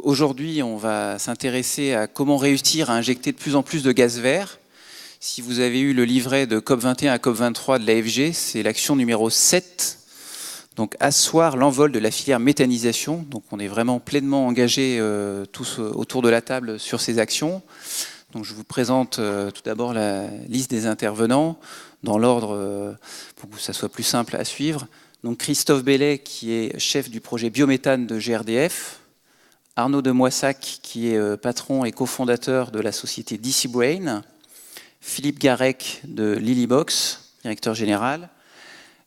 aujourd'hui, on va s'intéresser à comment réussir à injecter de plus en plus de gaz vert. Si vous avez eu le livret de COP21 à COP23 de l'AFG, c'est l'action numéro 7. Donc asseoir l'envol de la filière méthanisation. Donc on est vraiment pleinement engagés tous autour de la table sur ces actions. Donc je vous présente tout d'abord la liste des intervenants dans l'ordre pour que ça soit plus simple à suivre. Donc Christophe Bellet qui est chef du projet biométhane de GRDF, Arnaud de Moissac qui est patron et cofondateur de la société DC Brain, Philippe Garec de Lilybox, directeur général,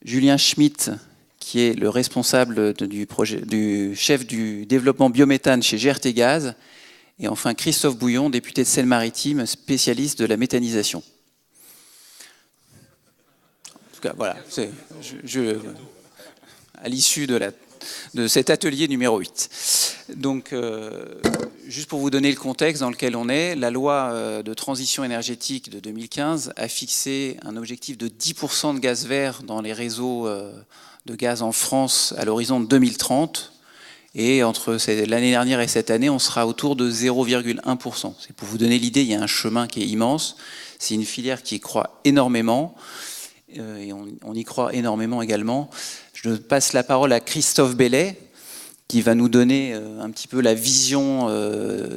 Julien Schmitt qui est le responsable du chef du développement biométhane chez GRT Gaz, et enfin Christophe Bouillon, député de Seine-Maritime, spécialiste de la méthanisation. En tout cas, voilà, à l'issue de cet atelier numéro 8. Donc, juste pour vous donner le contexte dans lequel on est, la loi de transition énergétique de 2015 a fixé un objectif de 10% de gaz vert dans les réseaux de gaz en France à l'horizon de 2030. Et entre l'année dernière et cette année, on sera autour de 0,1%. C'est pour vous donner l'idée, il y a un chemin qui est immense. C'est une filière qui y croit énormément. Et on y croit énormément également. Je passe la parole à Christophe Bellet, qui va nous donner un petit peu la vision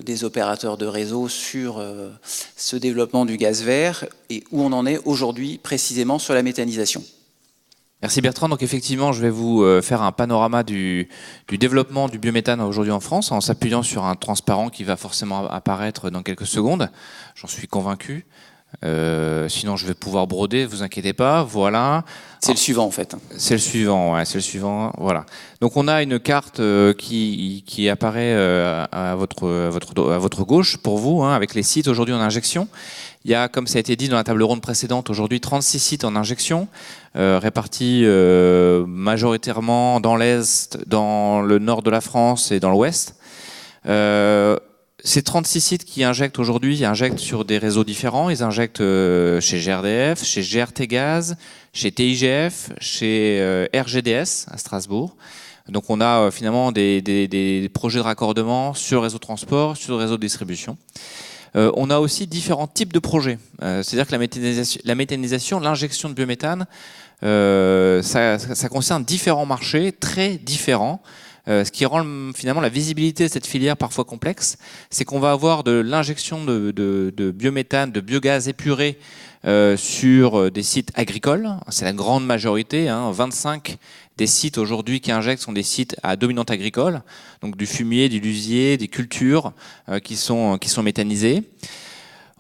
des opérateurs de réseau sur ce développement du gaz vert et où on en est aujourd'hui précisément sur la méthanisation. Merci Bertrand. Donc effectivement, je vais vous faire un panorama du développement du biométhane aujourd'hui en France en s'appuyant sur un transparent qui va forcément apparaître dans quelques secondes. J'en suis convaincu. Sinon, je vais pouvoir broder, vous inquiétez pas. Voilà. C'est le suivant en fait. C'est le suivant, ouais, c'est le suivant. Voilà. Donc on a une carte qui apparaît à votre gauche pour vous, hein, avec les sites aujourd'hui en injection. Il y a, comme ça a été dit dans la table ronde précédente, aujourd'hui 36 sites en injection, répartis majoritairement dans l'Est, dans le nord de la France et dans l'Ouest. Ces 36 sites qui injectent aujourd'hui, injectent sur des réseaux différents. Ils injectent chez GRDF, chez GRT Gaz, chez TIGF, chez RGDS à Strasbourg. Donc on a finalement des projets de raccordement sur le réseau de transport, sur le réseau de distribution. On a aussi différents types de projets. C'est-à-dire que la méthanisation, l'injection de biométhane, ça concerne différents marchés très différents. Ce qui rend finalement la visibilité de cette filière parfois complexe, c'est qu'on va avoir de l'injection de biométhane, de biogaz épuré sur des sites agricoles. C'est la grande majorité, hein, 25 des sites aujourd'hui qui injectent sont des sites à dominante agricole, donc du fumier, du lusier, des cultures qui sont méthanisées.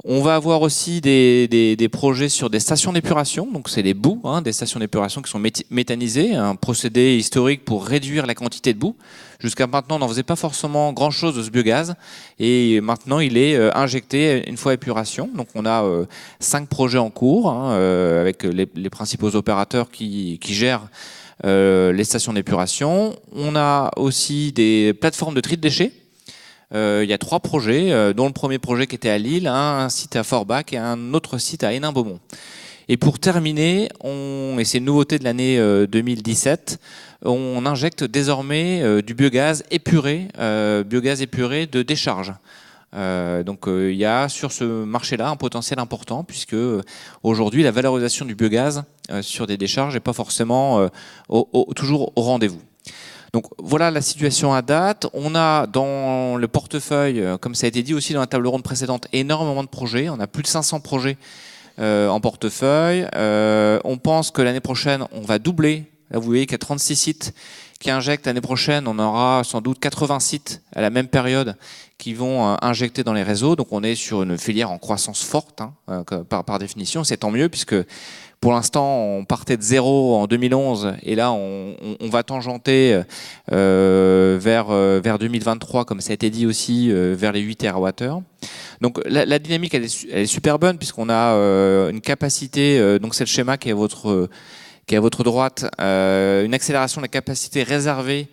On va avoir aussi des projets sur des stations d'épuration, donc c'est les boues, hein, des stations d'épuration qui sont méthanisées, un procédé historique pour réduire la quantité de boue. Jusqu'à maintenant, on n'en faisait pas forcément grand-chose de ce biogaz, et maintenant il est injecté une fois épuration. Donc on a 5 projets en cours, hein, avec les principaux opérateurs qui gèrent les stations d'épuration. On a aussi des plateformes de tri de déchets. Il y a 3 projets, dont le premier projet qui était à Lille, un site à Forbach et un autre site à Hénin-Beaumont. Et pour terminer, et c'est une nouveauté de l'année 2017, on injecte désormais du biogaz épuré de décharge. Donc il y a sur ce marché-là un potentiel important, puisque aujourd'hui la valorisation du biogaz sur des décharges n'est pas forcément toujours au rendez-vous. Donc voilà la situation à date. On a dans le portefeuille, comme ça a été dit aussi dans la table ronde précédente, énormément de projets. On a plus de 500 projets en portefeuille. On pense que l'année prochaine, on va doubler. Là, vous voyez qu'il y a 36 sites qui injectent. L'année prochaine, on aura sans doute 80 sites à la même période qui vont injecter dans les réseaux. Donc on est sur une filière en croissance forte, hein, par définition. C'est tant mieux puisque pour l'instant, on partait de zéro en 2011 et là, on va tangenter vers 2023, comme ça a été dit aussi, vers les 8 TWh. Donc la dynamique, elle est super bonne puisqu'on a une capacité, donc c'est le schéma qui est à votre droite, une accélération de la capacité réservée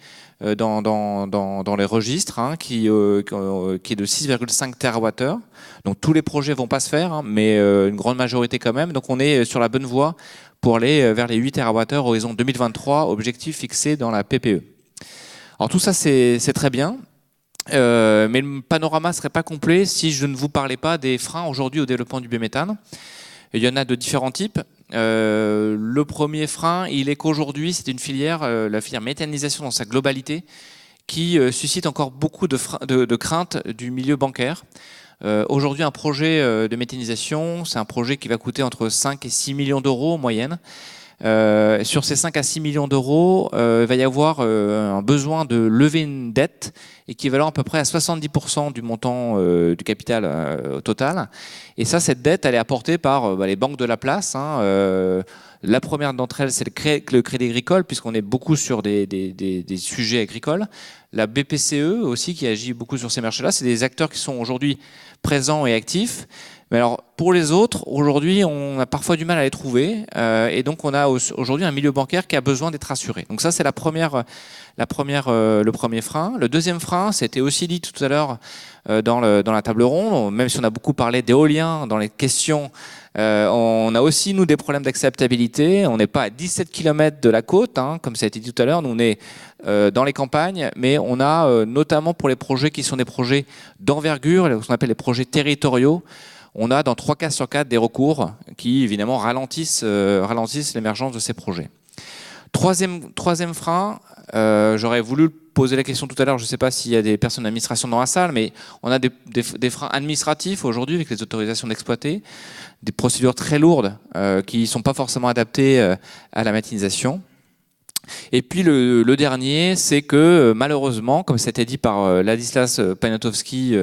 dans les registres, hein, qui est de 6,5 TWh. Donc tous les projets vont pas se faire, hein, mais une grande majorité quand même. Donc on est sur la bonne voie pour aller vers les 8 TWh horizon 2023, objectif fixé dans la PPE. Alors tout ça c'est très bien. Mais le panorama ne serait pas complet si je ne vous parlais pas des freins aujourd'hui au développement du biométhane. Il y en a de différents types. Le premier frein, il est qu'aujourd'hui, c'est une filière, la filière méthanisation dans sa globalité, qui suscite encore beaucoup de craintes du milieu bancaire. Aujourd'hui, un projet de méthanisation, c'est un projet qui va coûter entre 5 et 6 millions d'euros en moyenne. Sur ces 5 à 6 millions d'euros, il va y avoir un besoin de lever une dette équivalent à peu près à 70% du montant du capital total. Et ça, cette dette, elle est apportée par les banques de la place. La première d'entre elles, c'est le Crédit Agricole, puisqu'on est beaucoup sur des sujets agricoles. La BPCE aussi, qui agit beaucoup sur ces marchés-là. C'est des acteurs qui sont aujourd'hui présents et actifs. Mais alors, pour les autres, aujourd'hui, on a parfois du mal à les trouver. Et donc, on a aujourd'hui un milieu bancaire qui a besoin d'être assuré. Donc ça, c'est le premier frein. Le deuxième frein, c'était aussi dit tout à l'heure dans la table ronde, même si on a beaucoup parlé d'éolien dans les questions, on a aussi, nous, des problèmes d'acceptabilité. On n'est pas à 17 km de la côte, comme ça a été dit tout à l'heure. Nous, on est dans les campagnes, mais on a, notamment pour les projets qui sont des projets d'envergure, ce qu'on appelle les projets territoriaux, on a dans 3 cas sur 4 des recours qui, évidemment, ralentissent l'émergence de ces projets. Troisième frein, j'aurais voulu poser la question tout à l'heure, je ne sais pas s'il y a des personnes d'administration dans la salle, mais on a des freins administratifs aujourd'hui avec les autorisations d'exploiter, des procédures très lourdes qui ne sont pas forcément adaptées à la méthanisation. Et puis le dernier, c'est que malheureusement, comme ça a été dit par Ladislas Poniatowski,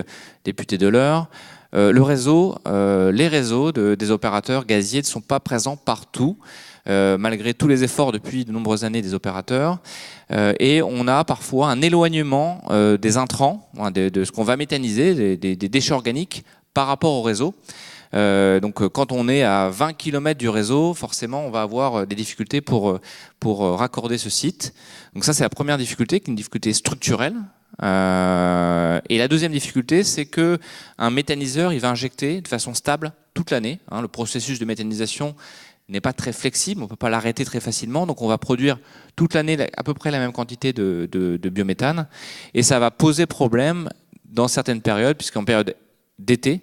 député de l'Eure, les réseaux des opérateurs gaziers ne sont pas présents partout, malgré tous les efforts depuis de nombreuses années des opérateurs. Et on a parfois un éloignement des intrants, de ce qu'on va méthaniser, des déchets organiques par rapport au réseau. Donc quand on est à 20 km du réseau, forcément on va avoir des difficultés pour raccorder ce site. Donc ça, c'est la première difficulté, qui est une difficulté structurelle. Et la deuxième difficulté, c'est que un méthaniseur, il va injecter de façon stable toute l'année. Le processus de méthanisation n'est pas très flexible, on ne peut pas l'arrêter très facilement, donc on va produire toute l'année à peu près la même quantité de biométhane, et ça va poser problème dans certaines périodes, puisqu'en période d'été,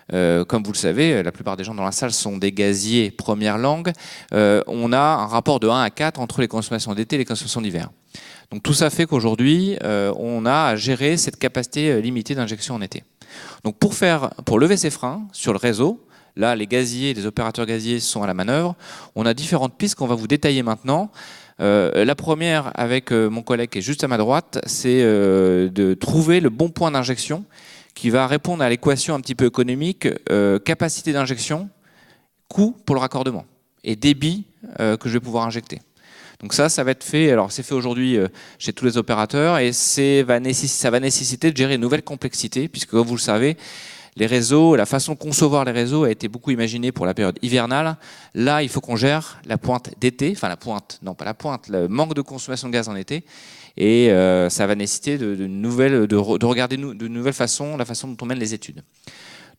comme vous le savez, la plupart des gens dans la salle sont des gaziers première langue, on a un rapport de 1 à 4 entre les consommations d'été et les consommations d'hiver. Donc tout ça fait qu'aujourd'hui, on a à gérer cette capacité limitée d'injection en été. Donc pour lever ces freins sur le réseau, là les gaziers, les opérateurs gaziers sont à la manœuvre, on a différentes pistes qu'on va vous détailler maintenant. La première, avec mon collègue qui est juste à ma droite, c'est de trouver le bon point d'injection qui va répondre à l'équation un petit peu économique, capacité d'injection, coût pour le raccordement et débit que je vais pouvoir injecter. Donc ça va être fait, alors c'est fait aujourd'hui chez tous les opérateurs, et ça va nécessiter de gérer une nouvelle complexité, puisque comme vous le savez, les réseaux, la façon de concevoir les réseaux a été beaucoup imaginée pour la période hivernale. Là, il faut qu'on gère la pointe d'été, enfin la pointe, non pas la pointe, le manque de consommation de gaz en été, et ça va nécessiter de regarder de nouvelles façons, la façon dont on mène les études.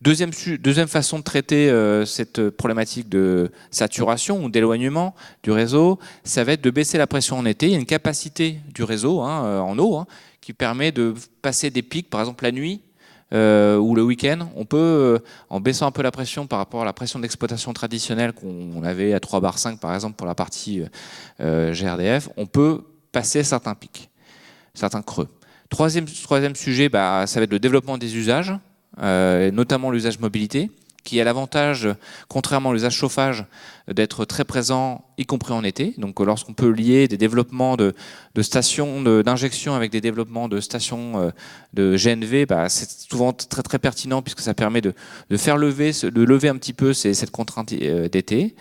Deuxième façon de traiter cette problématique de saturation ou d'éloignement du réseau, ça va être de baisser la pression en été. Il y a une capacité du réseau en eau qui permet de passer des pics, par exemple la nuit ou le week-end. On peut, en baissant un peu la pression par rapport à la pression d'exploitation traditionnelle qu'on avait à 3 bar 5 par exemple pour la partie GRDF, on peut passer certains pics, certains creux. Troisième sujet, ça va être le développement des usages. Notamment l'usage mobilité, qui a l'avantage, contrairement à l'usage chauffage, d'être très présent, y compris en été. Donc lorsqu'on peut lier des développements de stations d'injection avec des développements de stations de GNV, c'est souvent très très pertinent, puisque ça permet de lever un petit peu cette contrainte d'été.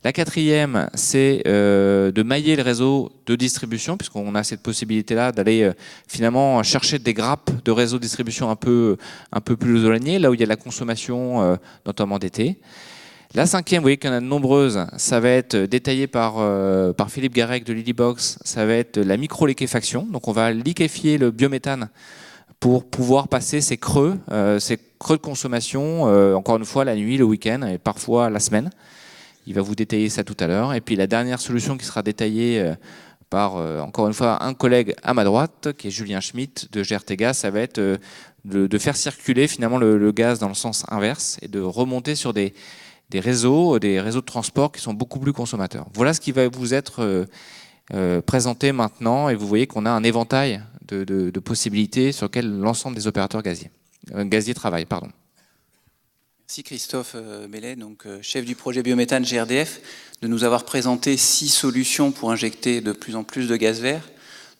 La quatrième, c'est de mailler le réseau de distribution, puisqu'on a cette possibilité-là d'aller finalement chercher des grappes de réseau de distribution un peu plus éloignées, là où il y a de la consommation, notamment d'été. La cinquième, vous voyez qu'il y en a de nombreuses, ça va être détaillé par Philippe Garec de Lilybox, ça va être la micro-liquéfaction. Donc on va liquéfier le biométhane pour pouvoir passer ces creux de consommation, encore une fois la nuit, le week-end et parfois la semaine. Il va vous détailler ça tout à l'heure. Et puis la dernière solution qui sera détaillée par, encore une fois, un collègue à ma droite, qui est Julien Schmitt de GRT Gaz. Ça va être de faire circuler finalement le gaz dans le sens inverse et de remonter sur des réseaux de transport qui sont beaucoup plus consommateurs. Voilà ce qui va vous être présenté maintenant, et vous voyez qu'on a un éventail de possibilités sur lequel l'ensemble des opérateurs gaziers travaillent. Pardon. Merci Christophe Bellet, donc chef du projet biométhane GRDF, de nous avoir présenté 6 solutions pour injecter de plus en plus de gaz vert.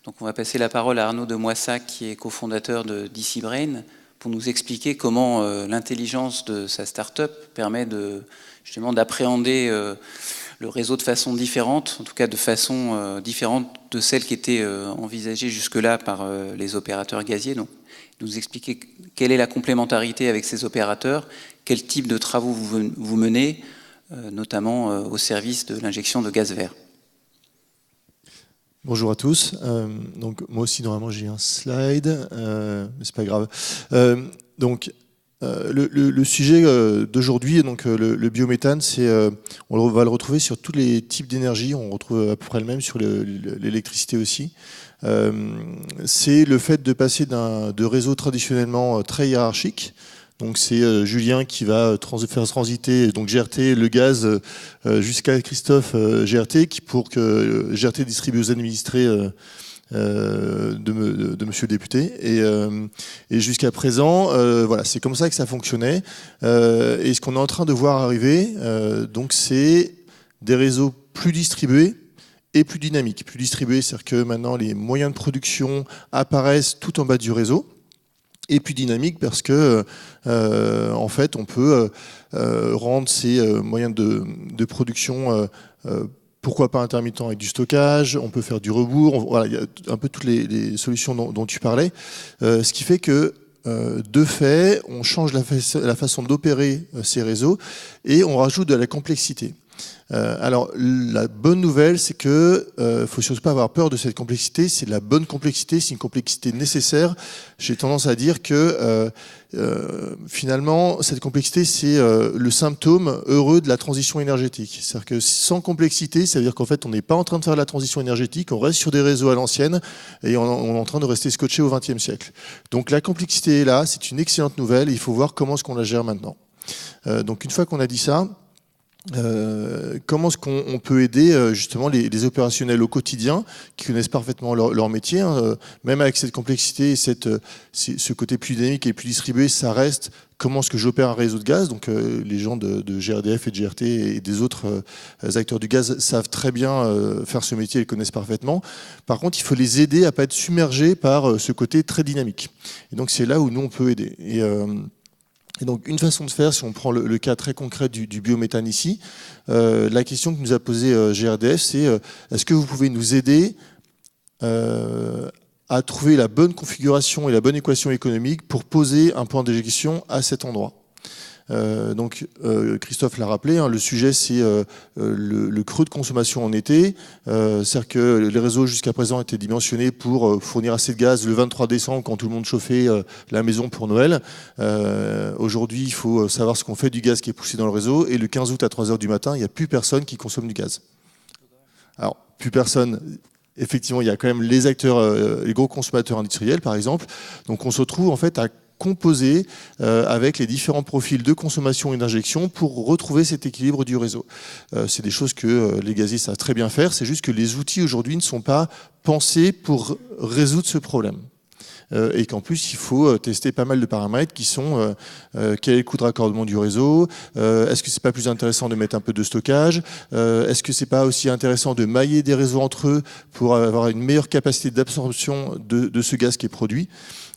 Donc on va passer la parole à Arnaud de Moissac, qui est cofondateur de DC Brain, pour nous expliquer comment l'intelligence de sa start-up permet justement d'appréhender le réseau de façon différente, en tout cas de façon différente de celle qui était envisagée jusque-là par les opérateurs gaziers. Donc, nous expliquer quelle est la complémentarité avec ces opérateurs, quel type de travaux vous menez, notamment au service de l'injection de gaz vert. Bonjour à tous. Donc moi aussi normalement j'ai un slide, mais c'est pas grave. Le sujet d'aujourd'hui, donc le biométhane, on va le retrouver sur tous les types d'énergie. On retrouve à peu près le même sur l'électricité aussi. C'est le fait de passer de réseaux traditionnellement très hiérarchiques. Donc c'est Julien qui va faire transiter donc GRT le gaz jusqu'à Christophe GRT, pour que GRT distribue aux administrés de monsieur le député, et jusqu'à présent voilà, c'est comme ça que ça fonctionnait, et ce qu'on est en train de voir arriver, donc c'est des réseaux plus distribués et plus dynamiques. Plus distribués, c'est-à-dire que maintenant les moyens de production apparaissent tout en bas du réseau, et plus dynamique parce que en fait on peut rendre ces moyens de production pourquoi pas intermittent avec du stockage, on peut faire du rebours, voilà, il y a un peu toutes les solutions dont tu parlais, ce qui fait que de fait on change la façon d'opérer ces réseaux et on rajoute de la complexité. Alors la bonne nouvelle, c'est que faut surtout pas avoir peur de cette complexité. C'est de la bonne complexité, c'est une complexité nécessaire. J'ai tendance à dire que finalement cette complexité, c'est le symptôme heureux de la transition énergétique. C'est-à-dire que sans complexité, ça veut dire qu'en fait on n'est pas en train de faire la transition énergétique, on reste sur des réseaux à l'ancienne et on est en train de rester scotché au XXe siècle. Donc la complexité est là, c'est une excellente nouvelle. Et il faut voir comment est-ce qu'on la gère maintenant. Donc une fois qu'on a dit ça, comment est-ce qu'on peut aider justement les opérationnels au quotidien qui connaissent parfaitement leur métier, hein, même avec cette complexité et ce côté plus dynamique et plus distribué, ça reste comment est-ce que j'opère un réseau de gaz. Donc les gens de GRDF et de GRT et des autres acteurs du gaz savent très bien faire ce métier, ils le connaissent parfaitement. Par contre, il faut les aider à ne pas être submergés par ce côté très dynamique. Et donc c'est là où nous on peut aider. Et donc une façon de faire, si on prend le cas très concret du biométhane ici, la question que nous a posée GRDF, c'est est-ce que vous pouvez nous aider à trouver la bonne configuration et la bonne équation économique pour poser un point d'éjection à cet endroit. Donc Christophe l'a rappelé, hein, le sujet c'est le creux de consommation en été, c'est-à-dire que les réseaux jusqu'à présent étaient dimensionnés pour fournir assez de gaz le 23 décembre quand tout le monde chauffait la maison pour Noël. Aujourd'hui il faut savoir ce qu'on fait du gaz qui est poussé dans le réseau, et le 15 août à 3h du matin il n'y a plus personne qui consomme du gaz. Alors plus personne, effectivement il y a quand même les acteurs, les gros consommateurs industriels par exemple, donc on se retrouve en fait à composer avec les différents profils de consommation et d'injection pour retrouver cet équilibre du réseau. C'est des choses que les gaziers savent très bien faire, c'est juste que les outils aujourd'hui ne sont pas pensés pour résoudre ce problème. Et qu'en plus il faut tester pas mal de paramètres qui sont quel est le coût de raccordement du réseau, est-ce que c'est pas plus intéressant de mettre un peu de stockage, est-ce que c'est pas aussi intéressant de mailler des réseaux entre eux pour avoir une meilleure capacité d'absorption de ce gaz qui est produit.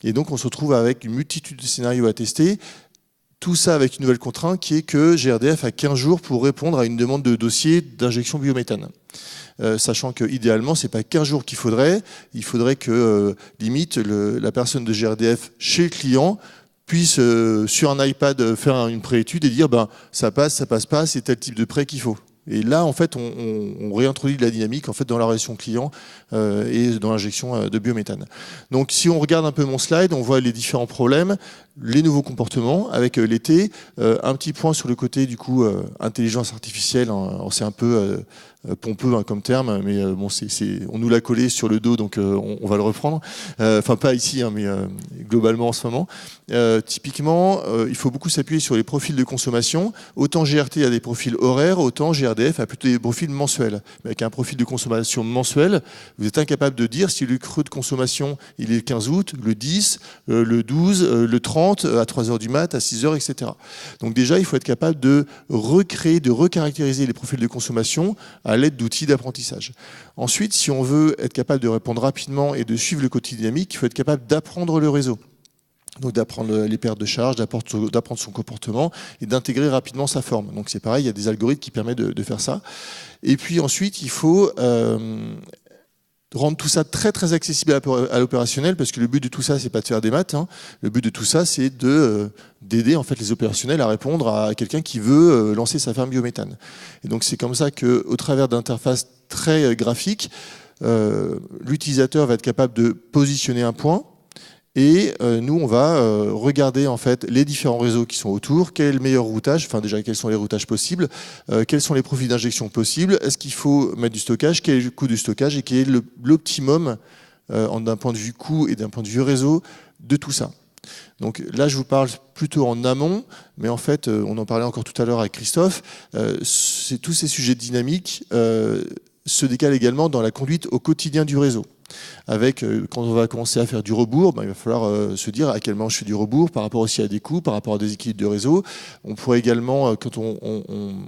Et donc on se retrouve avec une multitude de scénarios à tester. Tout ça avec une nouvelle contrainte qui est que GRDF a 15 jours pour répondre à une demande de dossier d'injection biométhane. Sachant que idéalement c'est pas 15 jours qu'il faudrait, il faudrait que limite la personne de GRDF chez le client puisse sur un iPad faire une préétude et dire ben ça passe pas, c'est tel type de prêt qu'il faut. Et là, en fait, on réintroduit de la dynamique en fait, dans la relation client et dans l'injection de biométhane. Donc, si on regarde un peu mon slide, on voit les différents problèmes. les nouveaux comportements avec l'été. Un petit point sur le côté du coup intelligence artificielle. C'est un peu pompeux comme terme, mais bon, on nous l'a collé sur le dos, donc on va le reprendre. Enfin, pas ici, mais globalement en ce moment. Typiquement, il faut beaucoup s'appuyer sur les profils de consommation. Autant GRT a des profils horaires, autant GRDF a plutôt des profils mensuels. Mais avec un profil de consommation mensuel, vous êtes incapable de dire si le creux de consommation il est le 15 août, le 10, le 12, le 30, à 3 heures du mat, à 6 heures, etc. Donc déjà, il faut être capable de recréer, de recaractériser les profils de consommation à l'aide d'outils d'apprentissage. Ensuite, si on veut être capable de répondre rapidement et de suivre le quotidien dynamique, il faut être capable d'apprendre le réseau. Donc d'apprendre les pertes de charge, d'apprendre son comportement et d'intégrer rapidement sa forme. Donc c'est pareil, il y a des algorithmes qui permettent de faire ça. Et puis ensuite, il faut rendre tout ça très très accessible à l'opérationnel, parce que le but de tout ça, c'est pas de faire des maths. Le but de tout ça, c'est d'aider en fait les opérationnels à répondre à quelqu'un qui veut lancer sa ferme biométhane. Et donc c'est comme ça que, au travers d'interfaces très graphiques, l'utilisateur va être capable de positionner un point. Et nous, on va regarder en fait les différents réseaux qui sont autour, quel est le meilleur routage, enfin déjà quels sont les routages possibles, quels sont les profils d'injection possibles, est-ce qu'il faut mettre du stockage, quel est le coût du stockage et quel est l'optimum d'un point de vue coût et d'un point de vue réseau de tout ça. Donc là, je vous parle plutôt en amont, mais en fait, on en parlait encore tout à l'heure avec Christophe, tous ces sujets dynamiques se décalent également dans la conduite au quotidien du réseau. Avec, quand on va commencer à faire du rebours, il va falloir se dire à quel moment je fais du rebours par rapport aussi à des coûts, par rapport à des équilibres de réseau. On pourrait également, quand on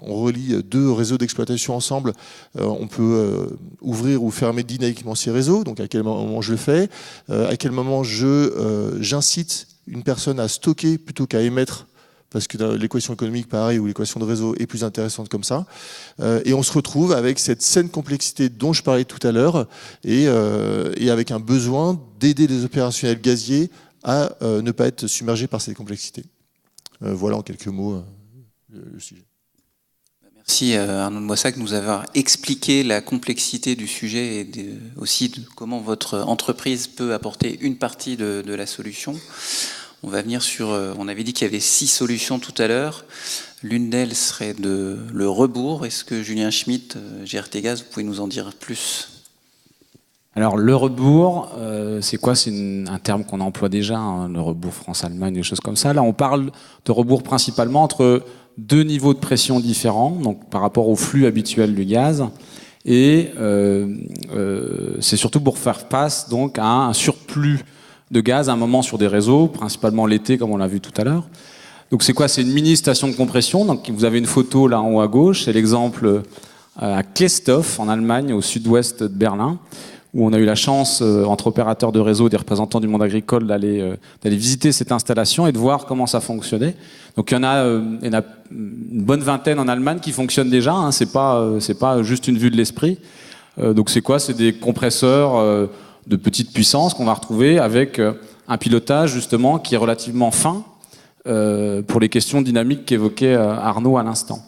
relie deux réseaux d'exploitation ensemble, on peut ouvrir ou fermer dynamiquement ces réseaux. Donc à quel moment je le fais, à quel moment j'incite une personne à stocker plutôt qu'à émettre, parce que l'équation économique, pareil, ou l'équation de réseau est plus intéressante comme ça. Et on se retrouve avec cette saine complexité dont je parlais tout à l'heure, et avec un besoin d'aider les opérationnels gaziers à ne pas être submergés par cette complexité. Voilà en quelques mots le sujet. Merci Arnaud de Moissac de nous avoir expliqué la complexité du sujet et aussi de comment votre entreprise peut apporter une partie de la solution. On va venir sur, on avait dit qu'il y avait 6 solutions tout à l'heure. L'une d'elles serait le rebours. Est-ce que Julien Schmitt, GRT Gaz, vous pouvez nous en dire plus ? Alors le rebours, c'est quoi? C'est un terme qu'on emploie déjà, le rebours France-Allemagne, des choses comme ça. Là, on parle de rebours principalement entre 2 niveaux de pression différents, donc par rapport au flux habituel du gaz. Et c'est surtout pour faire face donc, à un surplus de gaz à un moment sur des réseaux, principalement l'été comme on l'a vu tout à l'heure. Donc c'est quoi? C'est une mini station de compression. Donc vous avez une photo là en haut à gauche, c'est l'exemple à Klesstoff en Allemagne, au sud-ouest de Berlin, où on a eu la chance, entre opérateurs de réseau et des représentants du monde agricole, d'aller visiter cette installation et de voir comment ça fonctionnait. Donc il y en a une bonne vingtaine en Allemagne qui fonctionnent déjà, c'est pas juste une vue de l'esprit. Donc c'est quoi? C'est des compresseurs de petite puissance qu'on va retrouver avec un pilotage justement qui est relativement fin pour les questions dynamiques qu'évoquait Arnaud à l'instant.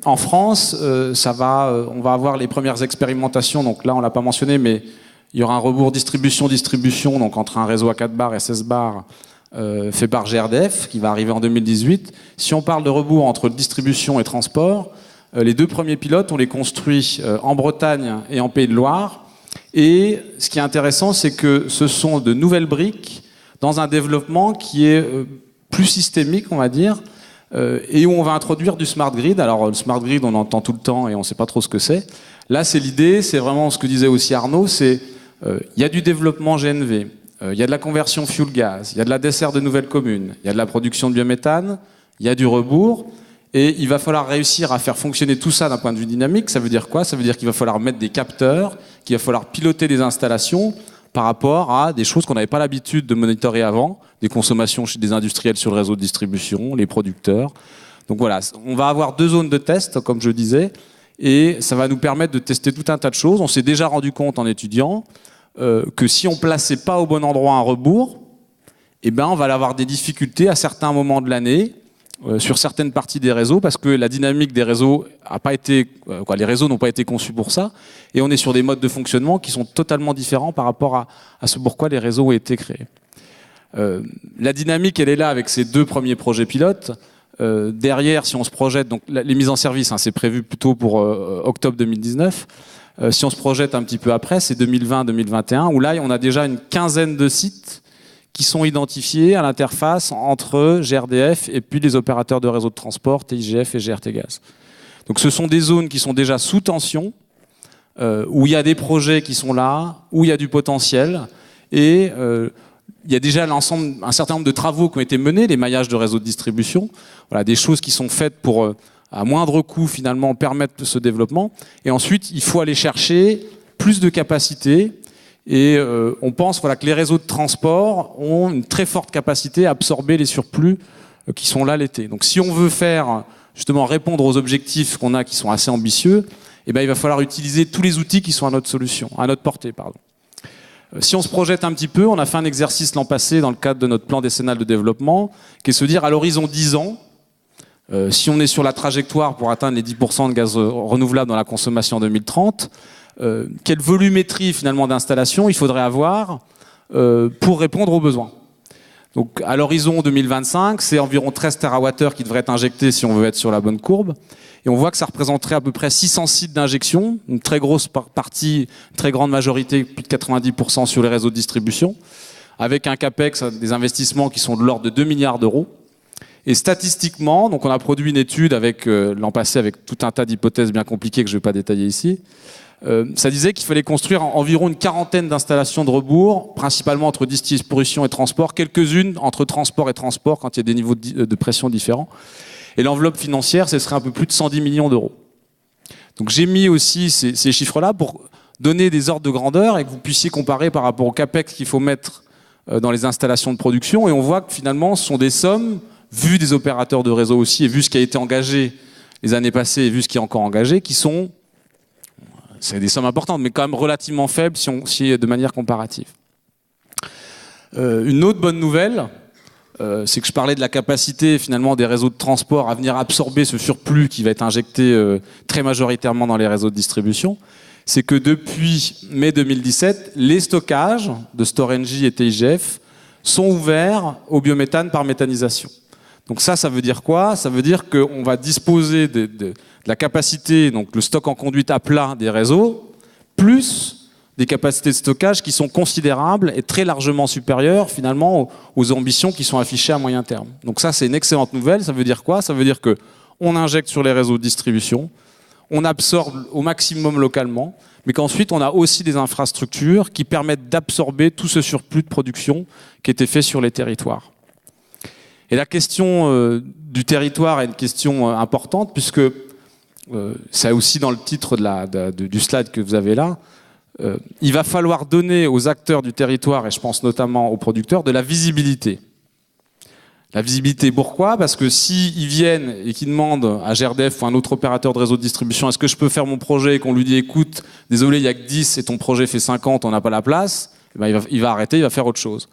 En France, on va avoir les premières expérimentations, donc là on l'a pas mentionné, mais il y aura un rebours distribution-distribution, donc entre un réseau à 4 bars et 16 bars fait par GRDF, qui va arriver en 2018. Si on parle de rebours entre distribution et transport, les 2 premiers pilotes, on les construit en Bretagne et en Pays de Loire. Et ce qui est intéressant, c'est que ce sont de nouvelles briques dans un développement qui est plus systémique, on va dire, et où on va introduire du smart grid. Alors le smart grid, on entend tout le temps et on ne sait pas trop ce que c'est. Là, c'est l'idée, c'est vraiment ce que disait aussi Arnaud, c'est il y a du développement GNV, il y a de la conversion fuel gaz, il y a de la desserte de nouvelles communes, il y a de la production de biométhane, il y a du rebours. Et il va falloir réussir à faire fonctionner tout ça d'un point de vue dynamique. Ça veut dire quoi? Ça veut dire qu'il va falloir mettre des capteurs, qu'il va falloir piloter des installations par rapport à des choses qu'on n'avait pas l'habitude de monitorer avant, des consommations chez des industriels sur le réseau de distribution, les producteurs. Donc voilà, on va avoir 2 zones de test, comme je disais, et ça va nous permettre de tester tout un tas de choses. On s'est déjà rendu compte en étudiant que si on plaçait pas au bon endroit un rebours, eh ben on va avoir des difficultés à certains moments de l'année, sur certaines parties des réseaux, parce que la dynamique des réseaux a pas été, les réseaux n'ont pas été conçus pour ça, et on est sur des modes de fonctionnement qui sont totalement différents par rapport à ce pourquoi les réseaux ont été créés. La dynamique, elle est là avec ces 2 premiers projets pilotes. Derrière, si on se projette, donc les mises en service, hein, c'est prévu plutôt pour octobre 2019. Si on se projette un petit peu après, c'est 2020-2021, où là, on a déjà une quinzaine de sites qui sont identifiés à l'interface entre GRDF et puis les opérateurs de réseau de transport, TIGF et GRT Gaz. Donc ce sont des zones qui sont déjà sous tension, où il y a des projets qui sont là, où il y a du potentiel, et il y a déjà un certain nombre de travaux qui ont été menés, les maillages de réseaux de distribution, voilà, des choses qui sont faites pour, à moindre coût, finalement, permettre ce développement. Et ensuite, il faut aller chercher plus de capacité. Et on pense voilà, que les réseaux de transport ont une très forte capacité à absorber les surplus qui sont là l'été. Donc si on veut faire, justement, répondre aux objectifs qu'on a qui sont assez ambitieux, eh ben, il va falloir utiliser tous les outils qui sont à notre solution, à notre portée, pardon. Si on se projette un petit peu, on a fait un exercice l'an passé dans le cadre de notre plan décennal de développement, qui est se dire à l'horizon 10 ans, si on est sur la trajectoire pour atteindre les 10% de gaz renouvelable dans la consommation en 2030, quelle volumétrie finalement d'installation il faudrait avoir pour répondre aux besoins. Donc à l'horizon 2025, c'est environ 13 TWh qui devraient être injectés si on veut être sur la bonne courbe. Et on voit que ça représenterait à peu près 600 sites d'injection, une très grosse partie, une très grande majorité, plus de 90% sur les réseaux de distribution, avec un capex, des investissements qui sont de l'ordre de 2 milliards d'euros. Et statistiquement, donc on a produit une étude avec l'an passé avec tout un tas d'hypothèses bien compliquées que je ne vais pas détailler ici. Ça disait qu'il fallait construire environ une quarantaine d'installations de rebours, principalement entre distribution et transport, quelques-unes entre transport et transport quand il y a des niveaux de pression différents. Et l'enveloppe financière, ce serait un peu plus de 110 millions d'euros. Donc j'ai mis aussi ces chiffres-là pour donner des ordres de grandeur et que vous puissiez comparer par rapport au capex qu'il faut mettre dans les installations de production. Et on voit que finalement, ce sont des sommes, vu des opérateurs de réseau aussi, et vu ce qui a été engagé les années passées, et vu ce qui est encore engagé, qui sont... C'est des sommes importantes, mais quand même relativement faibles si de manière comparative. Une autre bonne nouvelle, c'est que je parlais de la capacité finalement des réseaux de transport à venir absorber ce surplus qui va être injecté très majoritairement dans les réseaux de distribution. C'est que depuis mai 2017, les stockages de Storengy et TIGF sont ouverts au biométhane par méthanisation. Donc ça veut dire quoi? Ça veut dire qu'on va disposer de la capacité, donc le stock en conduite à plat des réseaux, plus des capacités de stockage qui sont considérables et très largement supérieures finalement aux ambitions qui sont affichées à moyen terme. Donc ça, c'est une excellente nouvelle. Ça veut dire quoi? Ça veut dire qu'on injecte sur les réseaux de distribution, on absorbe au maximum localement, mais qu'ensuite on a aussi des infrastructures qui permettent d'absorber tout ce surplus de production qui était fait sur les territoires. Et la question du territoire est une question importante puisque c'est aussi dans le titre du slide que vous avez là. Il va falloir donner aux acteurs du territoire, et je pense notamment aux producteurs, de la visibilité. La visibilité, pourquoi? Parce que s'ils viennent et qu'ils demandent à GRDF ou à un autre opérateur de réseau de distribution est-ce que je peux faire mon projet et qu'on lui dit écoute, désolé, il n'y a que 10 et ton projet fait 50, on n'a pas la place, eh ben, il va arrêter, il va faire autre chose.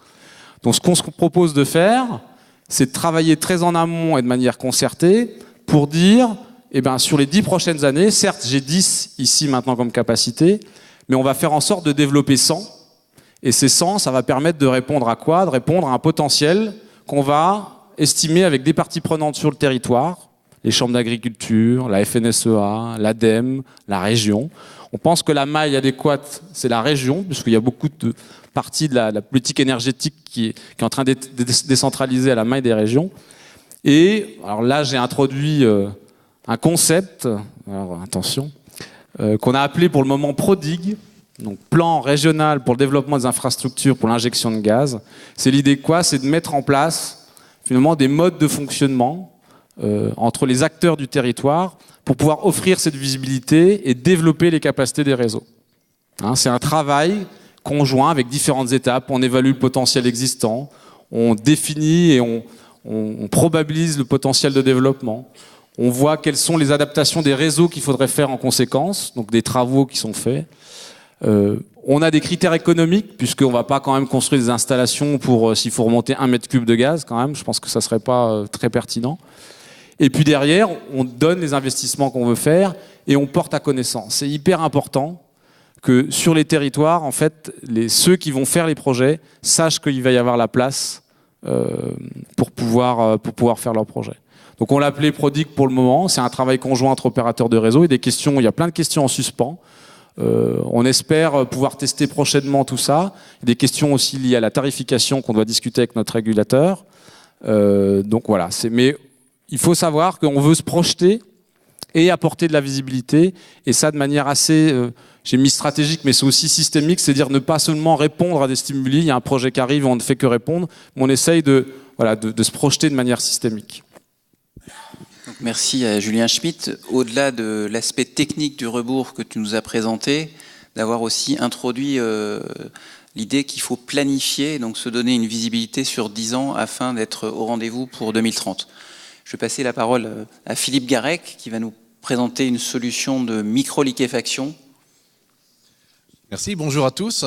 Donc ce qu'on se propose de faire, c'est de travailler très en amont et de manière concertée pour dire, eh ben, sur les 10 prochaines années, certes j'ai 10 ici maintenant comme capacité, mais on va faire en sorte de développer 100. Et ces 100, ça va permettre de répondre à quoi? De répondre à un potentiel qu'on va estimer avec des parties prenantes sur le territoire, les chambres d'agriculture, la FNSEA, l'ADEME, la région. On pense que la maille adéquate, c'est la région, puisqu'il y a beaucoup de parties de la politique énergétique qui est en train de décentraliser à la maille des régions. Et alors là, j'ai introduit un concept, alors attention, qu'on a appelé pour le moment PRODIG, donc plan régional pour le développement des infrastructures pour l'injection de gaz. C'est l'idée quoi? C'est de mettre en place finalement des modes de fonctionnement entre les acteurs du territoire pour pouvoir offrir cette visibilité et développer les capacités des réseaux. Hein, c'est un travail conjoint avec différentes étapes. On évalue le potentiel existant, on définit et on probabilise le potentiel de développement. On voit quelles sont les adaptations des réseaux qu'il faudrait faire en conséquence, donc des travaux qui sont faits. On a des critères économiques, puisqu'on ne va pas quand même construire des installations pour s'il faut remonter 1 mètre cube de gaz, quand même, je pense que ça ne serait pas très pertinent. Et puis derrière, on donne les investissements qu'on veut faire et on porte à connaissance. C'est hyper important que sur les territoires, en fait, ceux qui vont faire les projets sachent qu'il va y avoir la place pour pouvoir faire leur projet. Donc on l'a appelé Prodict pour le moment. C'est un travail conjoint entre opérateurs de réseau. Il y a plein de questions en suspens. On espère pouvoir tester prochainement tout ça. Il y a des questions aussi liées à la tarification qu'on doit discuter avec notre régulateur. Donc voilà. Mais il faut savoir qu'on veut se projeter et apporter de la visibilité. Et ça de manière assez, j'ai mis stratégique, mais c'est aussi systémique. C'est-à-dire ne pas seulement répondre à des stimuli. Il y a un projet qui arrive et on ne fait que répondre. Mais on essaye de se projeter de manière systémique. Donc, merci à Julien Schmitt. Au-delà de l'aspect technique du rebours que tu nous as présenté, d'avoir aussi introduit l'idée qu'il faut planifier, donc se donner une visibilité sur 10 ans afin d'être au rendez-vous pour 2030. Je vais passer la parole à Philippe Garec qui va nous présenter une solution de micro-liquéfaction. Merci, bonjour à tous.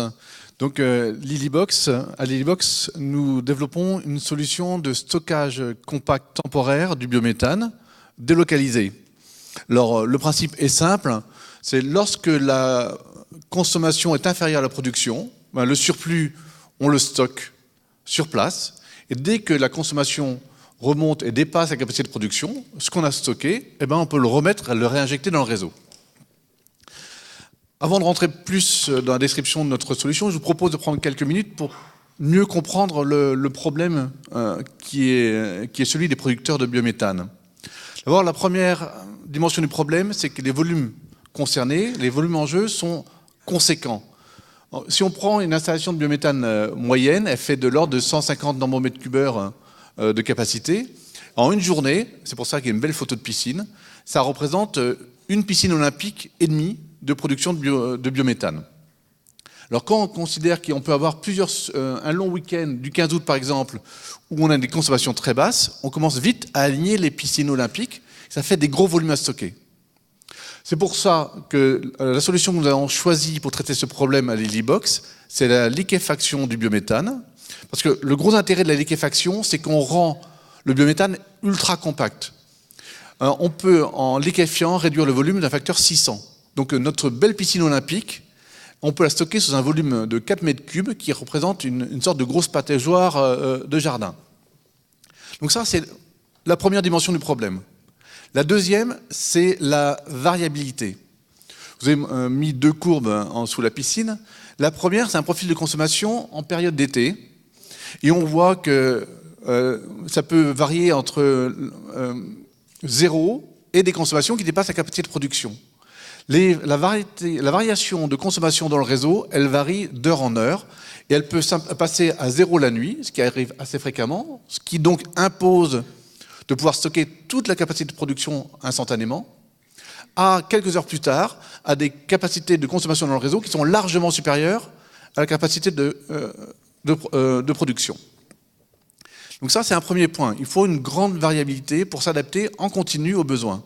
Donc Lilybox, à Lilybox, nous développons une solution de stockage compact temporaire du biométhane délocalisé. Alors le principe est simple, c'est lorsque la consommation est inférieure à la production, le surplus, on le stocke sur place, et dès que la consommation remonte et dépasse la capacité de production, ce qu'on a stocké, on peut le remettre et le réinjecter dans le réseau. Avant de rentrer plus dans la description de notre solution, je vous propose de prendre quelques minutes pour mieux comprendre le problème qui est celui des producteurs de biométhane. D'abord, la première dimension du problème, c'est que les volumes concernés, les volumes en jeu sont conséquents. Si on prend une installation de biométhane moyenne, elle fait de l'ordre de 150 nanomètres cubeurs de capacité. En une journée, c'est pour ça qu'il y a une belle photo de piscine, ça représente une piscine olympique et demie de production de biométhane. Alors quand on considère qu'on peut avoir un long week-end du 15 août par exemple, où on a des consommations très basses, on commence vite à aligner les piscines olympiques, ça fait des gros volumes à stocker. C'est pour ça que la solution que nous avons choisie pour traiter ce problème à Lilybox, c'est la liquéfaction du biométhane. Parce que le gros intérêt de la liquéfaction, c'est qu'on rend le biométhane ultra compact. On peut, en liquéfiant, réduire le volume d'un facteur 600. Donc notre belle piscine olympique, on peut la stocker sous un volume de 4 mètres cubes qui représente une sorte de grosse pataugeoire de jardin. Donc ça, c'est la première dimension du problème. La deuxième, c'est la variabilité. Vous avez mis deux courbes sous la piscine. La première, c'est un profil de consommation en période d'été. Et on voit que ça peut varier entre 0 et des consommations qui dépassent la capacité de production. La variation de consommation dans le réseau, elle varie d'heure en heure. Et elle peut passer à 0 la nuit, ce qui arrive assez fréquemment, ce qui donc impose de pouvoir stocker toute la capacité de production instantanément, à quelques heures plus tard, à des capacités de consommation dans le réseau qui sont largement supérieures à la capacité de production. Donc ça, c'est un premier point. Il faut une grande variabilité pour s'adapter en continu aux besoins.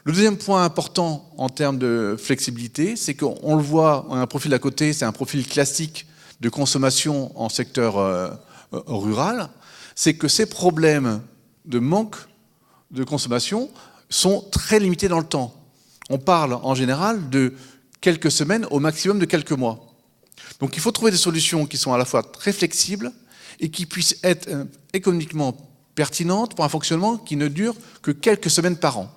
Le deuxième point important en termes de flexibilité, c'est qu'on le voit, on a un profil à côté, c'est un profil classique de consommation en secteur rural, c'est que ces problèmes de manque de consommation sont très limités dans le temps. On parle en général de quelques semaines, au maximum de quelques mois. Donc il faut trouver des solutions qui sont à la fois très flexibles et qui puissent être économiquement pertinentes pour un fonctionnement qui ne dure que quelques semaines par an.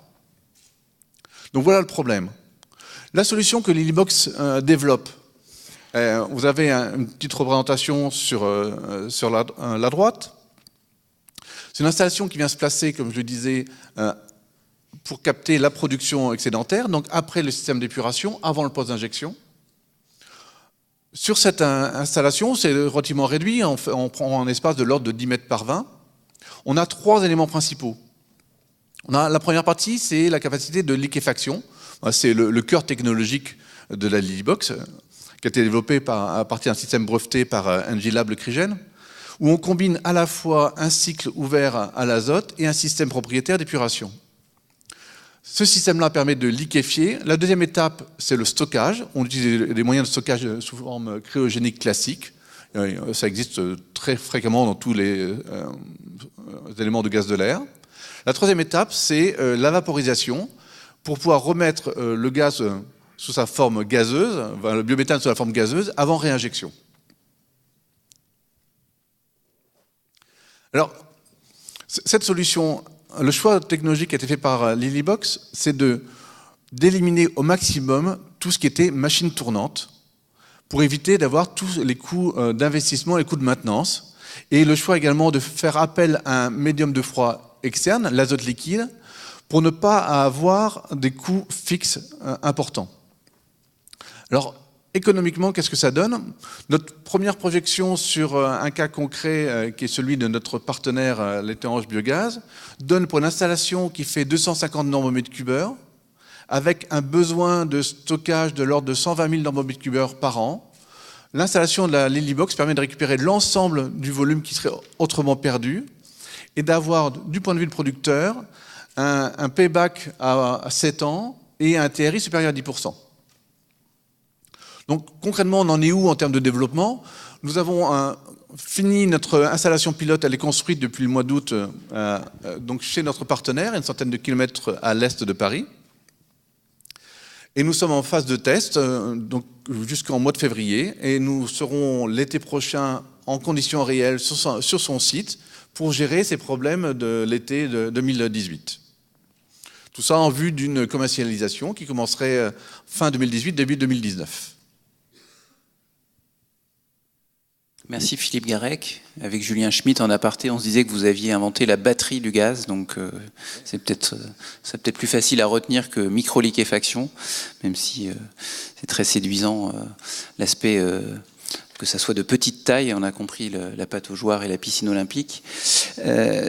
Donc voilà le problème. La solution que Lilybox développe, vous avez une petite représentation sur la droite. C'est une installation qui vient se placer, comme je le disais, pour capter la production excédentaire, donc après le système d'épuration, avant le poste d'injection. Sur cette installation, c'est relativement réduit, on prend un espace de l'ordre de 10 mètres par 20. On a 3 éléments principaux. La première partie, c'est la capacité de liquéfaction. C'est le cœur technologique de la Lilybox, qui a été développé à partir d'un système breveté par Engilab Le Crygène, où on combine à la fois un cycle ouvert à l'azote et un système propriétaire d'épuration. Ce système-là permet de liquéfier. La deuxième étape, c'est le stockage. On utilise des moyens de stockage sous forme cryogénique classique. Ça existe très fréquemment dans tous les éléments de gaz de l'air. La troisième étape, c'est la vaporisation pour pouvoir remettre le gaz sous sa forme gazeuse, le biométhane sous la forme gazeuse, avant réinjection. Alors, cette solution, le choix technologique qui a été fait par Lilybox, c'est d'éliminer au maximum tout ce qui était machine tournante pour éviter d'avoir tous les coûts d'investissement et les coûts de maintenance. Et le choix également de faire appel à un médium de froid externe, l'azote liquide, pour ne pas avoir des coûts fixes importants. Alors, économiquement, qu'est-ce que ça donne? Notre première projection sur un cas concret, qui est celui de notre partenaire, les Terranges Biogaz, donne pour une installation qui fait 250 normomètres cubeurs, avec un besoin de stockage de l'ordre de 120 000 normomètres cubeurs par an. L'installation de la Lilybox permet de récupérer l'ensemble du volume qui serait autrement perdu et d'avoir, du point de vue du producteur, un payback à 7 ans et un TRI supérieur à 10%. Donc concrètement, on en est où en termes de développement? Nous avons fini notre installation pilote, elle est construite depuis le mois d'août donc chez notre partenaire, une centaine de kilomètres à l'est de Paris. Et nous sommes en phase de test, donc jusqu'en mois de février, et nous serons l'été prochain en conditions réelles sur son site pour gérer ces problèmes de l'été de 2018. Tout ça en vue d'une commercialisation qui commencerait fin 2018, début 2019. Merci Philippe Garec. Avec Julien Schmitt en aparté, on se disait que vous aviez inventé la batterie du gaz, donc c'est peut-être plus facile à retenir que micro-liquéfaction, même si c'est très séduisant l'aspect que ça soit de petite taille, on a compris la pâte aux joueurs et la piscine olympique.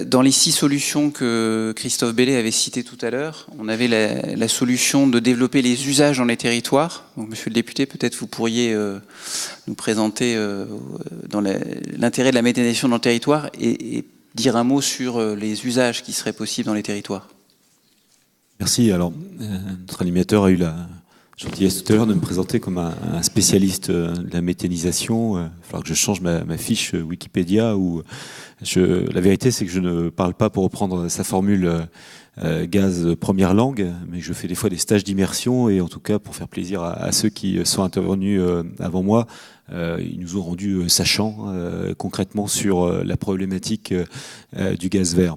Dans les 6 solutions que Christophe Bellet avait citées tout à l'heure, on avait la solution de développer les usages dans les territoires. Donc, monsieur le député, peut-être vous pourriez nous présenter dans l'intérêt de la méthanisation dans le territoire et dire un mot sur les usages qui seraient possibles dans les territoires. Merci. Alors, notre animateur a eu la gentillesse tout à l'heure de me présenter comme un spécialiste de la méthanisation. Il va falloir que je change ma fiche Wikipédia. La vérité, c'est que je ne parle pas, pour reprendre sa formule, gaz première langue, mais je fais des fois des stages d'immersion, et en tout cas, pour faire plaisir à ceux qui sont intervenus avant moi, ils nous ont rendu sachants concrètement sur la problématique du gaz vert.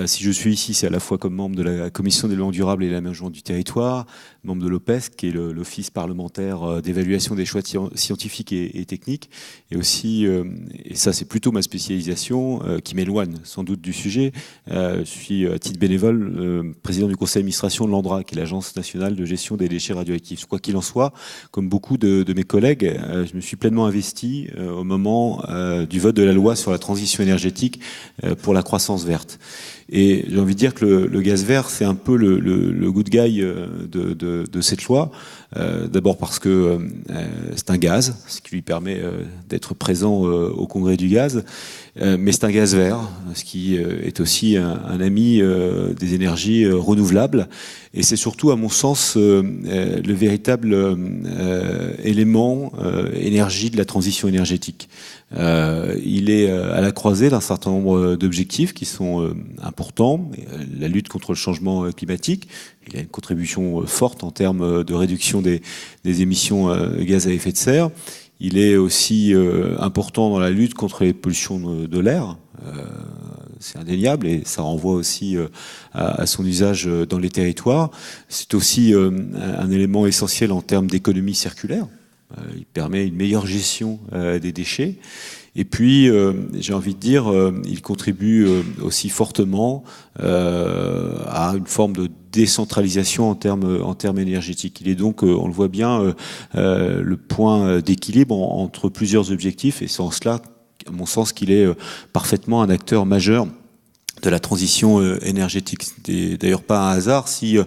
Si je suis ici, c'est à la fois comme membre de la Commission des développement durable et de l'aménagement du territoire, membre de l'OPESC, qui est l'Office parlementaire d'évaluation des choix scientifiques et techniques, et aussi, et ça c'est plutôt ma spécialisation, qui m'éloigne sans doute du sujet, je suis à titre bénévole président du conseil d'administration de l'ANDRA, qui est l'Agence nationale de gestion des déchets radioactifs. Quoi qu'il en soit, comme beaucoup de mes collègues, je me suis pleinement investi au moment du vote de la loi sur la transition énergétique pour la croissance verte. Et j'ai envie de dire que le gaz vert, c'est un peu le good guy de cette loi. D'abord parce que c'est un gaz, ce qui lui permet d'être présent au Congrès du gaz. Mais c'est un gaz vert, ce qui est aussi un ami des énergies renouvelables. Et c'est surtout, à mon sens, le véritable élément énergie de la transition énergétique. Il est à la croisée d'un certain nombre d'objectifs qui sont importants. La lutte contre le changement climatique, il a une contribution forte en termes de réduction des émissions de gaz à effet de serre. Il est aussi important dans la lutte contre les pollutions de l'air. C'est indéniable, et ça renvoie aussi à son usage dans les territoires. C'est aussi un élément essentiel en termes d'économie circulaire. Il permet une meilleure gestion des déchets. Et puis, j'ai envie de dire, il contribue aussi fortement à une forme de décentralisation en termes énergétiques. Il est donc, on le voit bien, le point d'équilibre entre plusieurs objectifs, et c'est en cela, à mon sens, qu'il est parfaitement un acteur majeur de la transition énergétique. C'est d'ailleurs pas un hasard si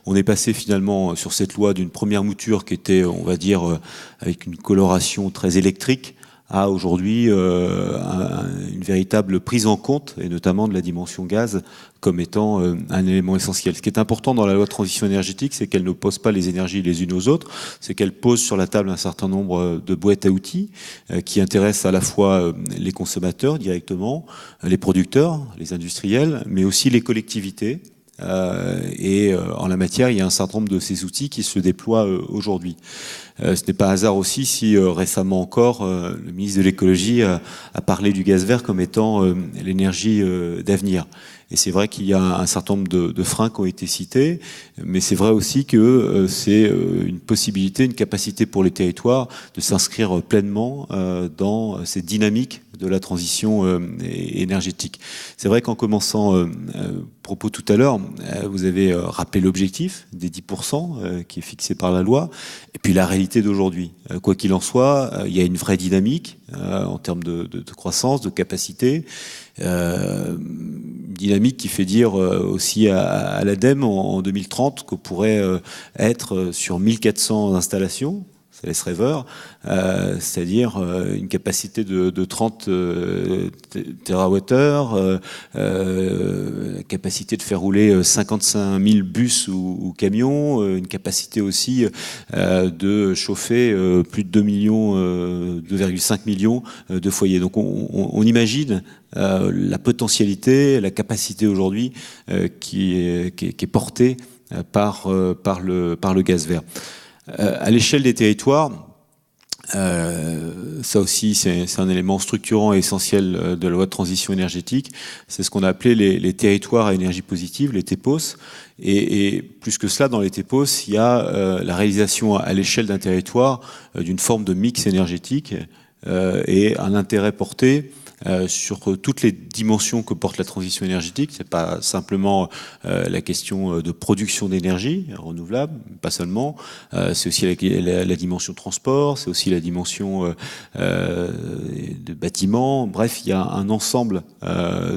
on est passé finalement sur cette loi d'une première mouture qui était, on va dire, avec une coloration très électrique, à aujourd'hui une véritable prise en compte, et notamment de la dimension gaz, comme étant un élément essentiel. Ce qui est important dans la loi de transition énergétique, c'est qu'elle n'oppose pas les énergies les unes aux autres, c'est qu'elle pose sur la table un certain nombre de boîtes à outils qui intéressent à la fois les consommateurs directement, les producteurs, les industriels, mais aussi les collectivités, Et en la matière, il y a un certain nombre de ces outils qui se déploient aujourd'hui. Ce n'est pas un hasard aussi si récemment encore, le ministre de l'écologie a parlé du gaz vert comme étant l'énergie d'avenir. Et c'est vrai qu'il y a un certain nombre de freins qui ont été cités, mais c'est vrai aussi que c'est une possibilité, une capacité pour les territoires de s'inscrire pleinement dans cette dynamique de la transition énergétique. C'est vrai qu'en commençant propos tout à l'heure, vous avez rappelé l'objectif des 10% qui est fixé par la loi, et puis la réalité d'aujourd'hui. Quoi qu'il en soit, il y a une vraie dynamique en termes de croissance, de capacité, dynamique qui fait dire aussi à l'ADEME en 2030 qu'on pourrait être sur 1400 installations. Ça laisse rêveur, c'est-à-dire une capacité de 30 TWh, capacité de faire rouler 55 000 bus ou camions, une capacité aussi de chauffer plus de 2,5 millions de foyers. Donc on imagine la potentialité, la capacité aujourd'hui qui est portée par le gaz vert. À l'échelle des territoires, ça aussi c'est un élément structurant et essentiel de la loi de transition énergétique, c'est ce qu'on a appelé les territoires à énergie positive, les TEPOS, et plus que cela, dans les TEPOS, il y a la réalisation à l'échelle d'un territoire d'une forme de mix énergétique et un intérêt porté sur toutes les dimensions que porte la transition énergétique. C'est pas simplement la question de production d'énergie renouvelable, pas seulement. C'est aussi la dimension transport, c'est aussi la dimension de bâtiments. Bref, il y a un ensemble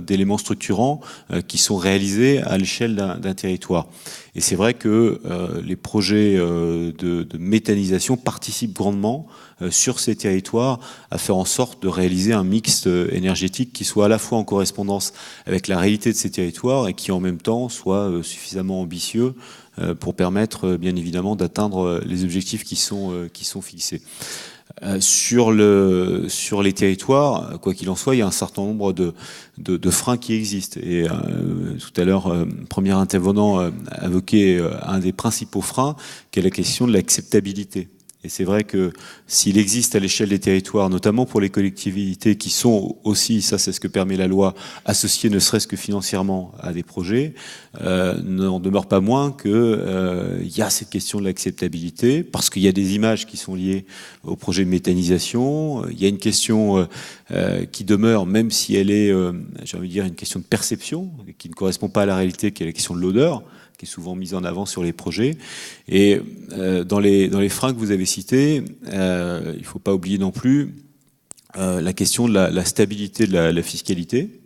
d'éléments structurants qui sont réalisés à l'échelle d'un territoire. Et c'est vrai que les projets de méthanisation participent grandement sur ces territoires à faire en sorte de réaliser un mix énergétique qui soit à la fois en correspondance avec la réalité de ces territoires et qui en même temps soit suffisamment ambitieux pour permettre bien évidemment d'atteindre les objectifs qui sont fixés. Sur les territoires, quoi qu'il en soit, il y a un certain nombre de freins qui existent. Et tout à l'heure, premier intervenant a évoqué un des principaux freins, qui est la question de l'acceptabilité. Et c'est vrai que s'il existe à l'échelle des territoires, notamment pour les collectivités qui sont aussi, ça c'est ce que permet la loi, associées ne serait-ce que financièrement à des projets, n'en demeure pas moins que il y a cette question de l'acceptabilité, parce qu'il y a des images qui sont liées au projet de méthanisation, il y a une question qui demeure, même si elle est, j'ai envie de dire, une question de perception, qui ne correspond pas à la réalité, qui est la question de l'odeur, qui est souvent mise en avant sur les projets. Et dans les freins que vous avez cités, il ne faut pas oublier non plus la question de la stabilité de la fiscalité.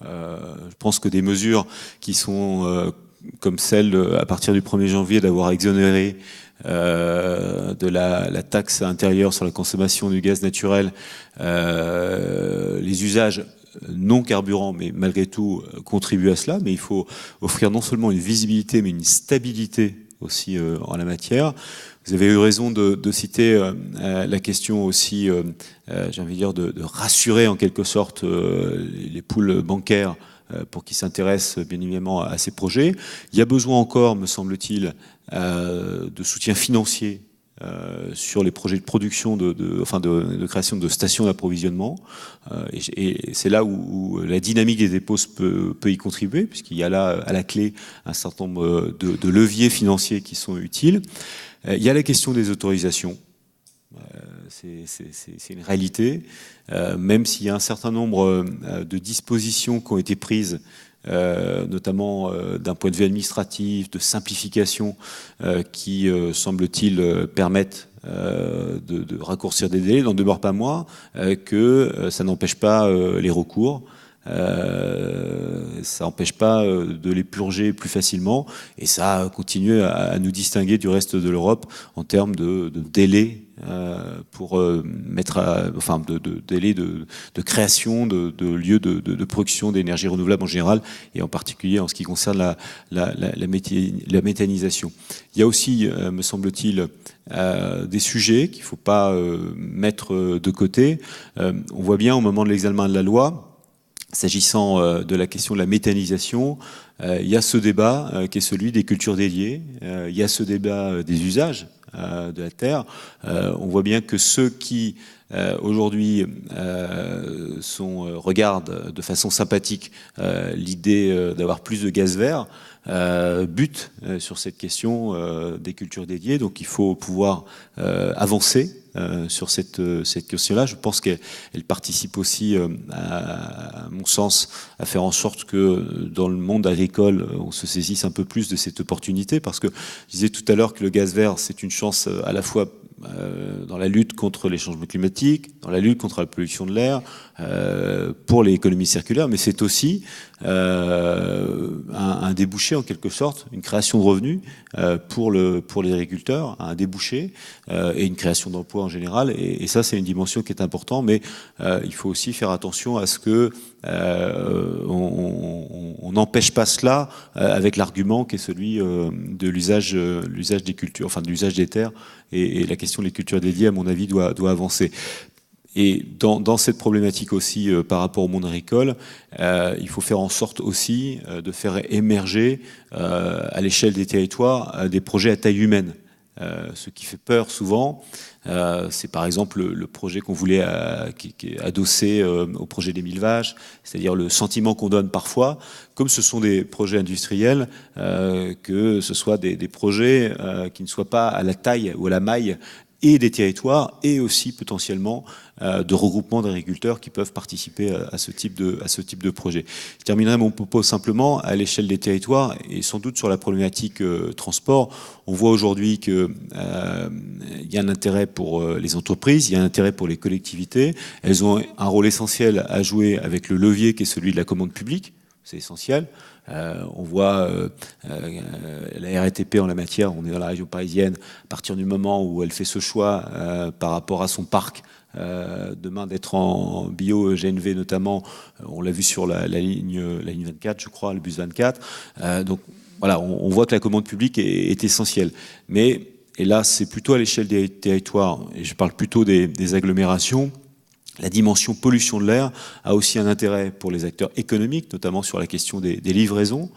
Je pense que des mesures qui sont comme celle à partir du 1er janvier d'avoir exonéré de la taxe intérieure sur la consommation du gaz naturel les usages non carburant, mais malgré tout contribue à cela. Mais il faut offrir non seulement une visibilité, mais une stabilité aussi en la matière. Vous avez eu raison de citer la question aussi, j'ai envie de dire, de rassurer en quelque sorte les poules bancaires pour qu'ils s'intéressent bien évidemment à ces projets. Il y a besoin encore, me semble-t-il, de soutien financier sur les projets de production, de création de stations d'approvisionnement. Et c'est là où la dynamique des dépôts peut y contribuer, puisqu'il y a là à la clé un certain nombre de leviers financiers qui sont utiles. Il y a la question des autorisations. C'est une réalité, même s'il y a un certain nombre de dispositions qui ont été prises, notamment d'un point de vue administratif, de simplification, qui, semble-t-il, permettent de raccourcir des délais. Il n'en demeure pas moins que ça n'empêche pas les recours. Ça n'empêche pas de les purger plus facilement, et ça continue à nous distinguer du reste de l'Europe en termes de délai pour de délai de création de lieux de production d'énergie renouvelable en général, et en particulier en ce qui concerne la méthanisation. Il y a aussi, me semble-t-il, des sujets qu'il ne faut pas mettre de côté. On voit bien au moment de l'examen de la loi S'agissant de la question de la méthanisation, il y a ce débat qui est celui des cultures dédiées, il y a ce débat des usages de la terre. On voit bien que ceux qui aujourd'hui regardent de façon sympathique l'idée d'avoir plus de gaz vert butent sur cette question des cultures dédiées. Donc il faut pouvoir avancer sur cette question-là. Je pense qu'elle participe aussi, à mon sens, à faire en sorte que dans le monde agricole, on se saisisse un peu plus de cette opportunité, parce que je disais tout à l'heure que le gaz vert, c'est une chance à la fois dans la lutte contre les changements climatiques, dans la lutte contre la pollution de l'air, pour l'économie circulaire, mais c'est aussi un débouché en quelque sorte, une création de revenus pour les agriculteurs, un débouché et une création d'emplois en général, et ça c'est une dimension qui est importante, mais il faut aussi faire attention à ce que on n'empêche pas cela avec l'argument qui est celui de l'usage des cultures, enfin de l'usage des terres, et la question des cultures dédiées, à mon avis, doit avancer. Et dans cette problématique aussi par rapport au monde agricole, il faut faire en sorte aussi de faire émerger à l'échelle des territoires des projets à taille humaine. Ce qui fait peur souvent, c'est par exemple le projet qu'on voulait qui est adossé au projet des 1000 vaches, c'est-à-dire le sentiment qu'on donne parfois, comme ce sont des projets industriels, que ce soit des projets qui ne soient pas à la taille ou à la maille et des territoires, et aussi potentiellement de regroupements d'agriculteurs qui peuvent participer à ce type de projet. Je terminerai mon propos simplement à l'échelle des territoires, et sans doute sur la problématique transport. On voit aujourd'hui qu'il y a un intérêt pour les entreprises, il y a un intérêt pour les collectivités. Elles ont un rôle essentiel à jouer avec le levier qui est celui de la commande publique, c'est essentiel. On voit la RATP en la matière, on est dans la région parisienne, à partir du moment où elle fait ce choix par rapport à son parc, demain d'être en bio GNV notamment, on l'a vu sur la ligne 24, je crois, le bus 24. Donc voilà, on voit que la commande publique est essentielle. Mais, et là c'est plutôt à l'échelle des territoires, et je parle plutôt des agglomérations, la dimension pollution de l'air a aussi un intérêt pour les acteurs économiques, notamment sur la question des livraisons,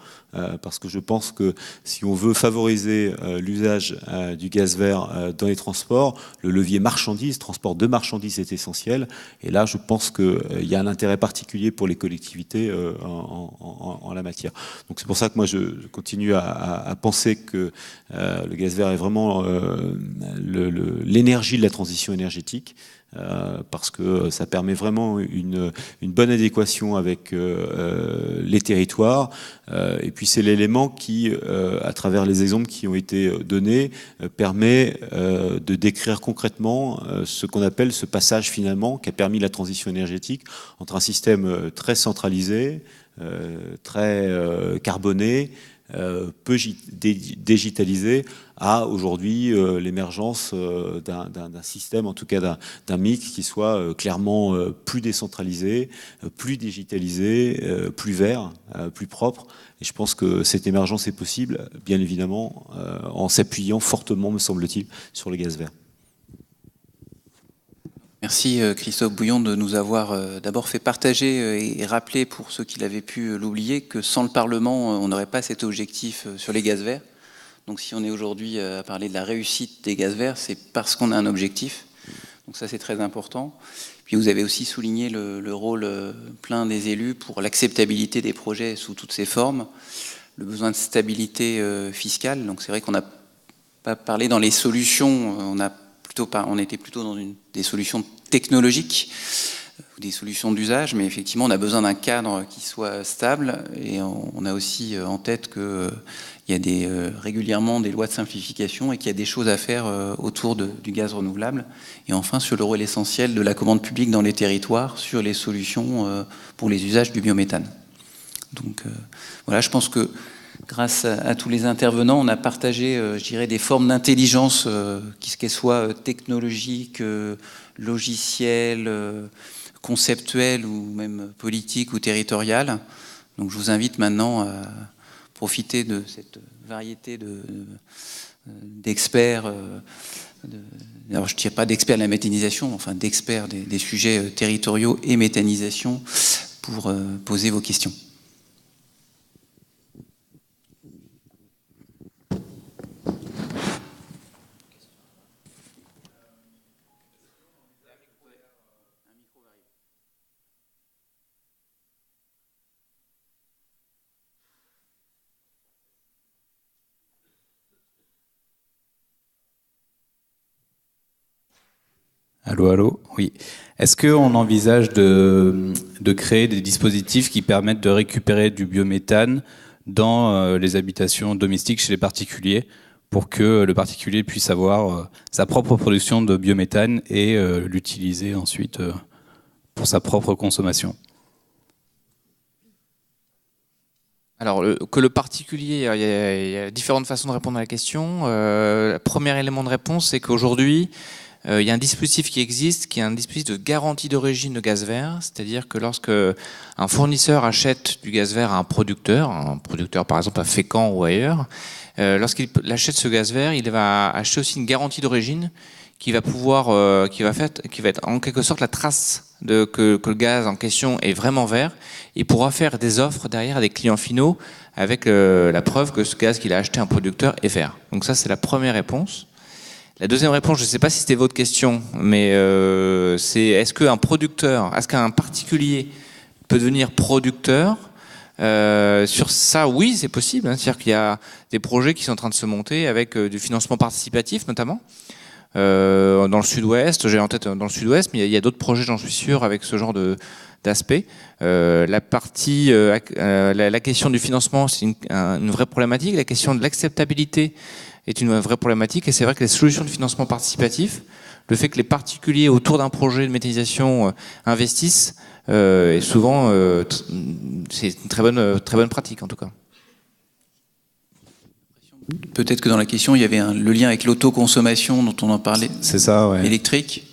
parce que je pense que si on veut favoriser l'usage du gaz vert dans les transports, le levier marchandises, transport de marchandises est essentiel. Et là, je pense qu'il y a un intérêt particulier pour les collectivités en la matière. Donc c'est pour ça que moi, je continue à penser que le gaz vert est vraiment l'énergie de la transition énergétique. Parce que ça permet vraiment une bonne adéquation avec les territoires. Et puis c'est l'élément qui, à travers les exemples qui ont été donnés, permet de décrire concrètement ce qu'on appelle ce passage finalement qui a permis la transition énergétique entre un système très centralisé, très carboné, peu digitalisé, à aujourd'hui l'émergence d'un système, en tout cas d'un mix qui soit clairement plus décentralisé, plus digitalisé, plus vert, plus propre. Et je pense que cette émergence est possible, bien évidemment, en s'appuyant fortement, me semble-t-il, sur le gaz vert. Merci Christophe Bouillon de nous avoir d'abord fait partager et rappeler pour ceux qui l'avaient pu l'oublier que sans le Parlement, on n'aurait pas cet objectif sur les gaz verts. Donc si on est aujourd'hui à parler de la réussite des gaz verts, c'est parce qu'on a un objectif. Donc ça c'est très important. Puis vous avez aussi souligné le rôle plein des élus pour l'acceptabilité des projets sous toutes ses formes, le besoin de stabilité fiscale. Donc c'est vrai qu'on n'a pas parlé dans les solutions, on était plutôt dans des solutions technologiques, des solutions d'usage, mais effectivement on a besoin d'un cadre qui soit stable, et on a aussi en tête qu'il y a régulièrement des lois de simplification et qu'il y a des choses à faire autour du gaz renouvelable. Et enfin sur le rôle essentiel de la commande publique dans les territoires, sur les solutions pour les usages du biométhane. Donc voilà, je pense que grâce à tous les intervenants, on a partagé, je dirais, des formes d'intelligence, qu'elles soient technologiques, logicielles, conceptuelles ou même politiques ou territoriales. Donc je vous invite maintenant à profiter de cette variété d'experts, alors je ne dirais pas d'experts de la méthanisation, enfin d'experts des sujets territoriaux et méthanisation, pour poser vos questions. Allô, allô, oui. Est-ce qu'on envisage de créer des dispositifs qui permettent de récupérer du biométhane dans les habitations domestiques chez les particuliers pour que le particulier puisse avoir sa propre production de biométhane et l'utiliser ensuite pour sa propre consommation? Alors, que le particulier, il y a différentes façons de répondre à la question. Le premier élément de réponse, c'est qu'aujourd'hui, il y a un dispositif qui existe, qui est un dispositif de garantie d'origine de gaz vert, c'est-à-dire que lorsque un fournisseur achète du gaz vert à un producteur par exemple à Fécamp ou ailleurs, lorsqu'il achète ce gaz vert, il va acheter aussi une garantie d'origine qui va pouvoir, qui va être en quelque sorte la trace que le gaz en question est vraiment vert, et pourra faire des offres derrière à des clients finaux avec la preuve que ce gaz qu'il a acheté à un producteur est vert. Donc ça, c'est la première réponse. La deuxième réponse, je ne sais pas si c'était votre question, mais c'est est-ce qu'un particulier peut devenir producteur? Sur ça, oui, c'est possible. C'est-à-dire qu'il y a des projets qui sont en train de se monter avec du financement participatif notamment. Dans le sud-ouest, j'ai en tête dans le sud-ouest, mais il y a d'autres projets, j'en suis sûr, avec ce genre d'aspect. La question du financement, c'est une vraie problématique. La question de l'acceptabilité est une vraie problématique, et c'est vrai que les solutions de financement participatif, le fait que les particuliers autour d'un projet de méthanisation investissent, est souvent c'est une très bonne pratique en tout cas. Peut-être que dans la question, il y avait le lien avec l'autoconsommation dont on en parlait. C'est ça, ouais. Électrique.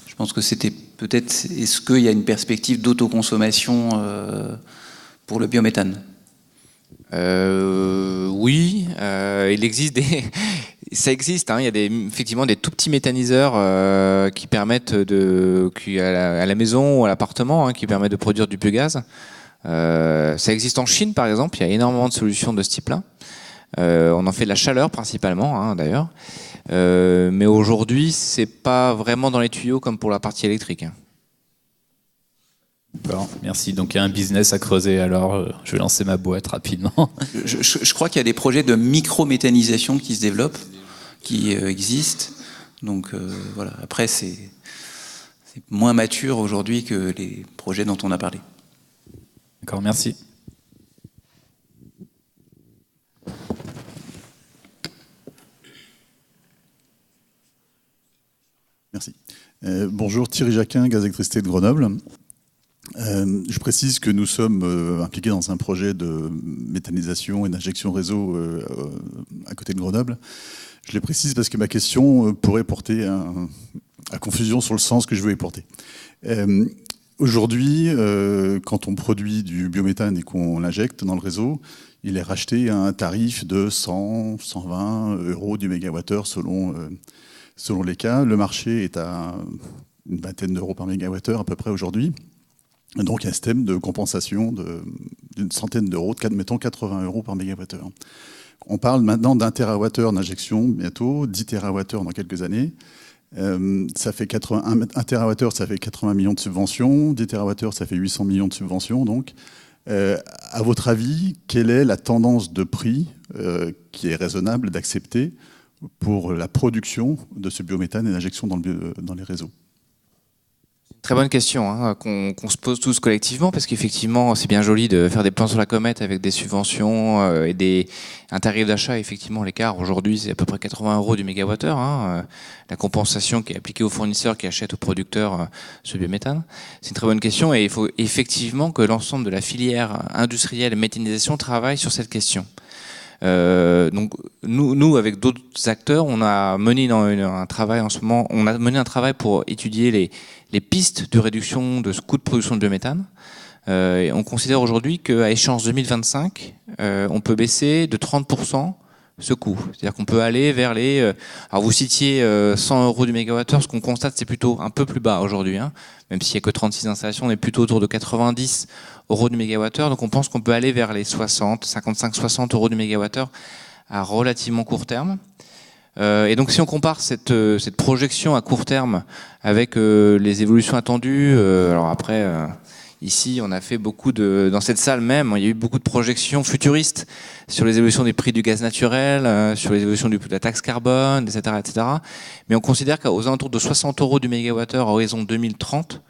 Je pense que c'était peut-être, est-ce qu'il y a une perspective d'autoconsommation pour le biométhane? Oui, il existe ça existe. Il y a effectivement des tout petits méthaniseurs qui permettent à la maison ou à l'appartement, qui permettent de produire du biogaz. Ça existe en Chine, par exemple. Il y a énormément de solutions de ce type-là. On en fait de la chaleur principalement, d'ailleurs. Mais aujourd'hui, c'est pas vraiment dans les tuyaux comme pour la partie électrique. D'accord, merci. Donc il y a un business à creuser, alors je vais lancer ma boîte rapidement. Je crois qu'il y a des projets de micro-méthanisation qui se développent, qui existent. Donc voilà, après c'est moins mature aujourd'hui que les projets dont on a parlé. D'accord, merci. Merci. Bonjour, Thierry Jacquin, Gaz Électricité de Grenoble. Je précise que nous sommes impliqués dans un projet de méthanisation et d'injection réseau à côté de Grenoble. Je le précise parce que ma question pourrait porter à confusion sur le sens que je veux y porter. Aujourd'hui, quand on produit du biométhane et qu'on l'injecte dans le réseau, il est racheté à un tarif de 100, 120 euros du mégawattheure selon les cas. Le marché est à une vingtaine d'euros par mégawattheure à peu près aujourd'hui. Donc il y a un système de compensation d'une centaine d'euros, mettons 80 euros par mégawattheure. On parle maintenant d'un térawattheure d'injection bientôt, 10 térawattheures dans quelques années. Ça fait 1 térawattheure, ça fait 80 millions de subventions, 10 térawattheures, ça fait 800 millions de subventions. Donc, à votre avis, quelle est la tendance de prix qui est raisonnable d'accepter pour la production de ce biométhane et l'injection dans les réseaux? Très bonne question qu'on se pose tous collectivement, parce qu'effectivement c'est bien joli de faire des plans sur la comète avec des subventions et un tarif d'achat. Effectivement, l'écart aujourd'hui c'est à peu près 80 euros du mégawattheure, la compensation qui est appliquée aux fournisseurs qui achètent aux producteurs ce biométhane. C'est une très bonne question, et il faut effectivement que l'ensemble de la filière industrielle et méthanisation travaille sur cette question. Donc nous avec d'autres acteurs, on a mené un travail en ce moment. On a mené un travail pour étudier les pistes de réduction de ce coût de production de biométhane. Et on considère aujourd'hui qu'à échéance 2025, on peut baisser de 30% ce coût. C'est-à-dire qu'on peut aller vers les... alors vous citiez 100 € du mégawattheure, ce qu'on constate c'est plutôt un peu plus bas aujourd'hui, hein. Même s'il n'y a que 36 installations, on est plutôt autour de 90 € du mégawattheure, donc on pense qu'on peut aller vers les 55-60 € du mégawattheure à relativement court terme. Et donc si on compare cette projection à court terme avec les évolutions attendues, alors après... Ici, on a fait dans cette salle même, il y a eu beaucoup de projections futuristes sur les évolutions des prix du gaz naturel, sur les évolutions de la taxe carbone, etc., etc. Mais on considère qu'aux alentours de 60 € du mégawattheure à horizon 2030,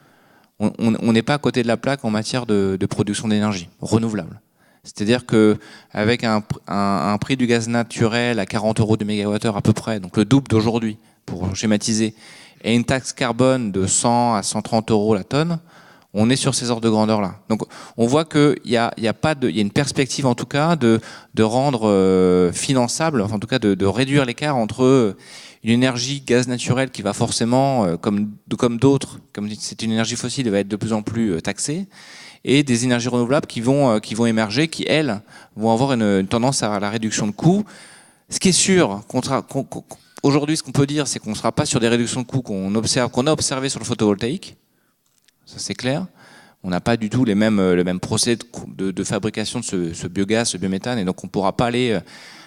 on n'est pas à côté de la plaque en matière de production d'énergie renouvelable. C'est-à-dire qu'avec un prix du gaz naturel à 40 € du mégawattheure à peu près, donc le double d'aujourd'hui, pour schématiser, et une taxe carbone de 100 à 130 € la tonne, on est sur ces ordres de grandeur-là. Donc, on voit qu'il y a une perspective, en tout cas, de rendre finançable, enfin, en tout cas, de réduire l'écart entre une énergie gaz naturel qui va forcément, comme d'autres, comme c'est une énergie fossile, va être de plus en plus taxée, et des énergies renouvelables qui vont émerger, qui, elles, vont avoir une tendance à la réduction de coûts. Ce qui est sûr, aujourd'hui, ce qu'on peut dire, c'est qu'on ne sera pas sur des réductions de coûts qu'on a observé sur le photovoltaïque. Ça c'est clair. On n'a pas du tout le même procédé de fabrication de ce biogaz, ce biométhane, et donc on ne pourra pas aller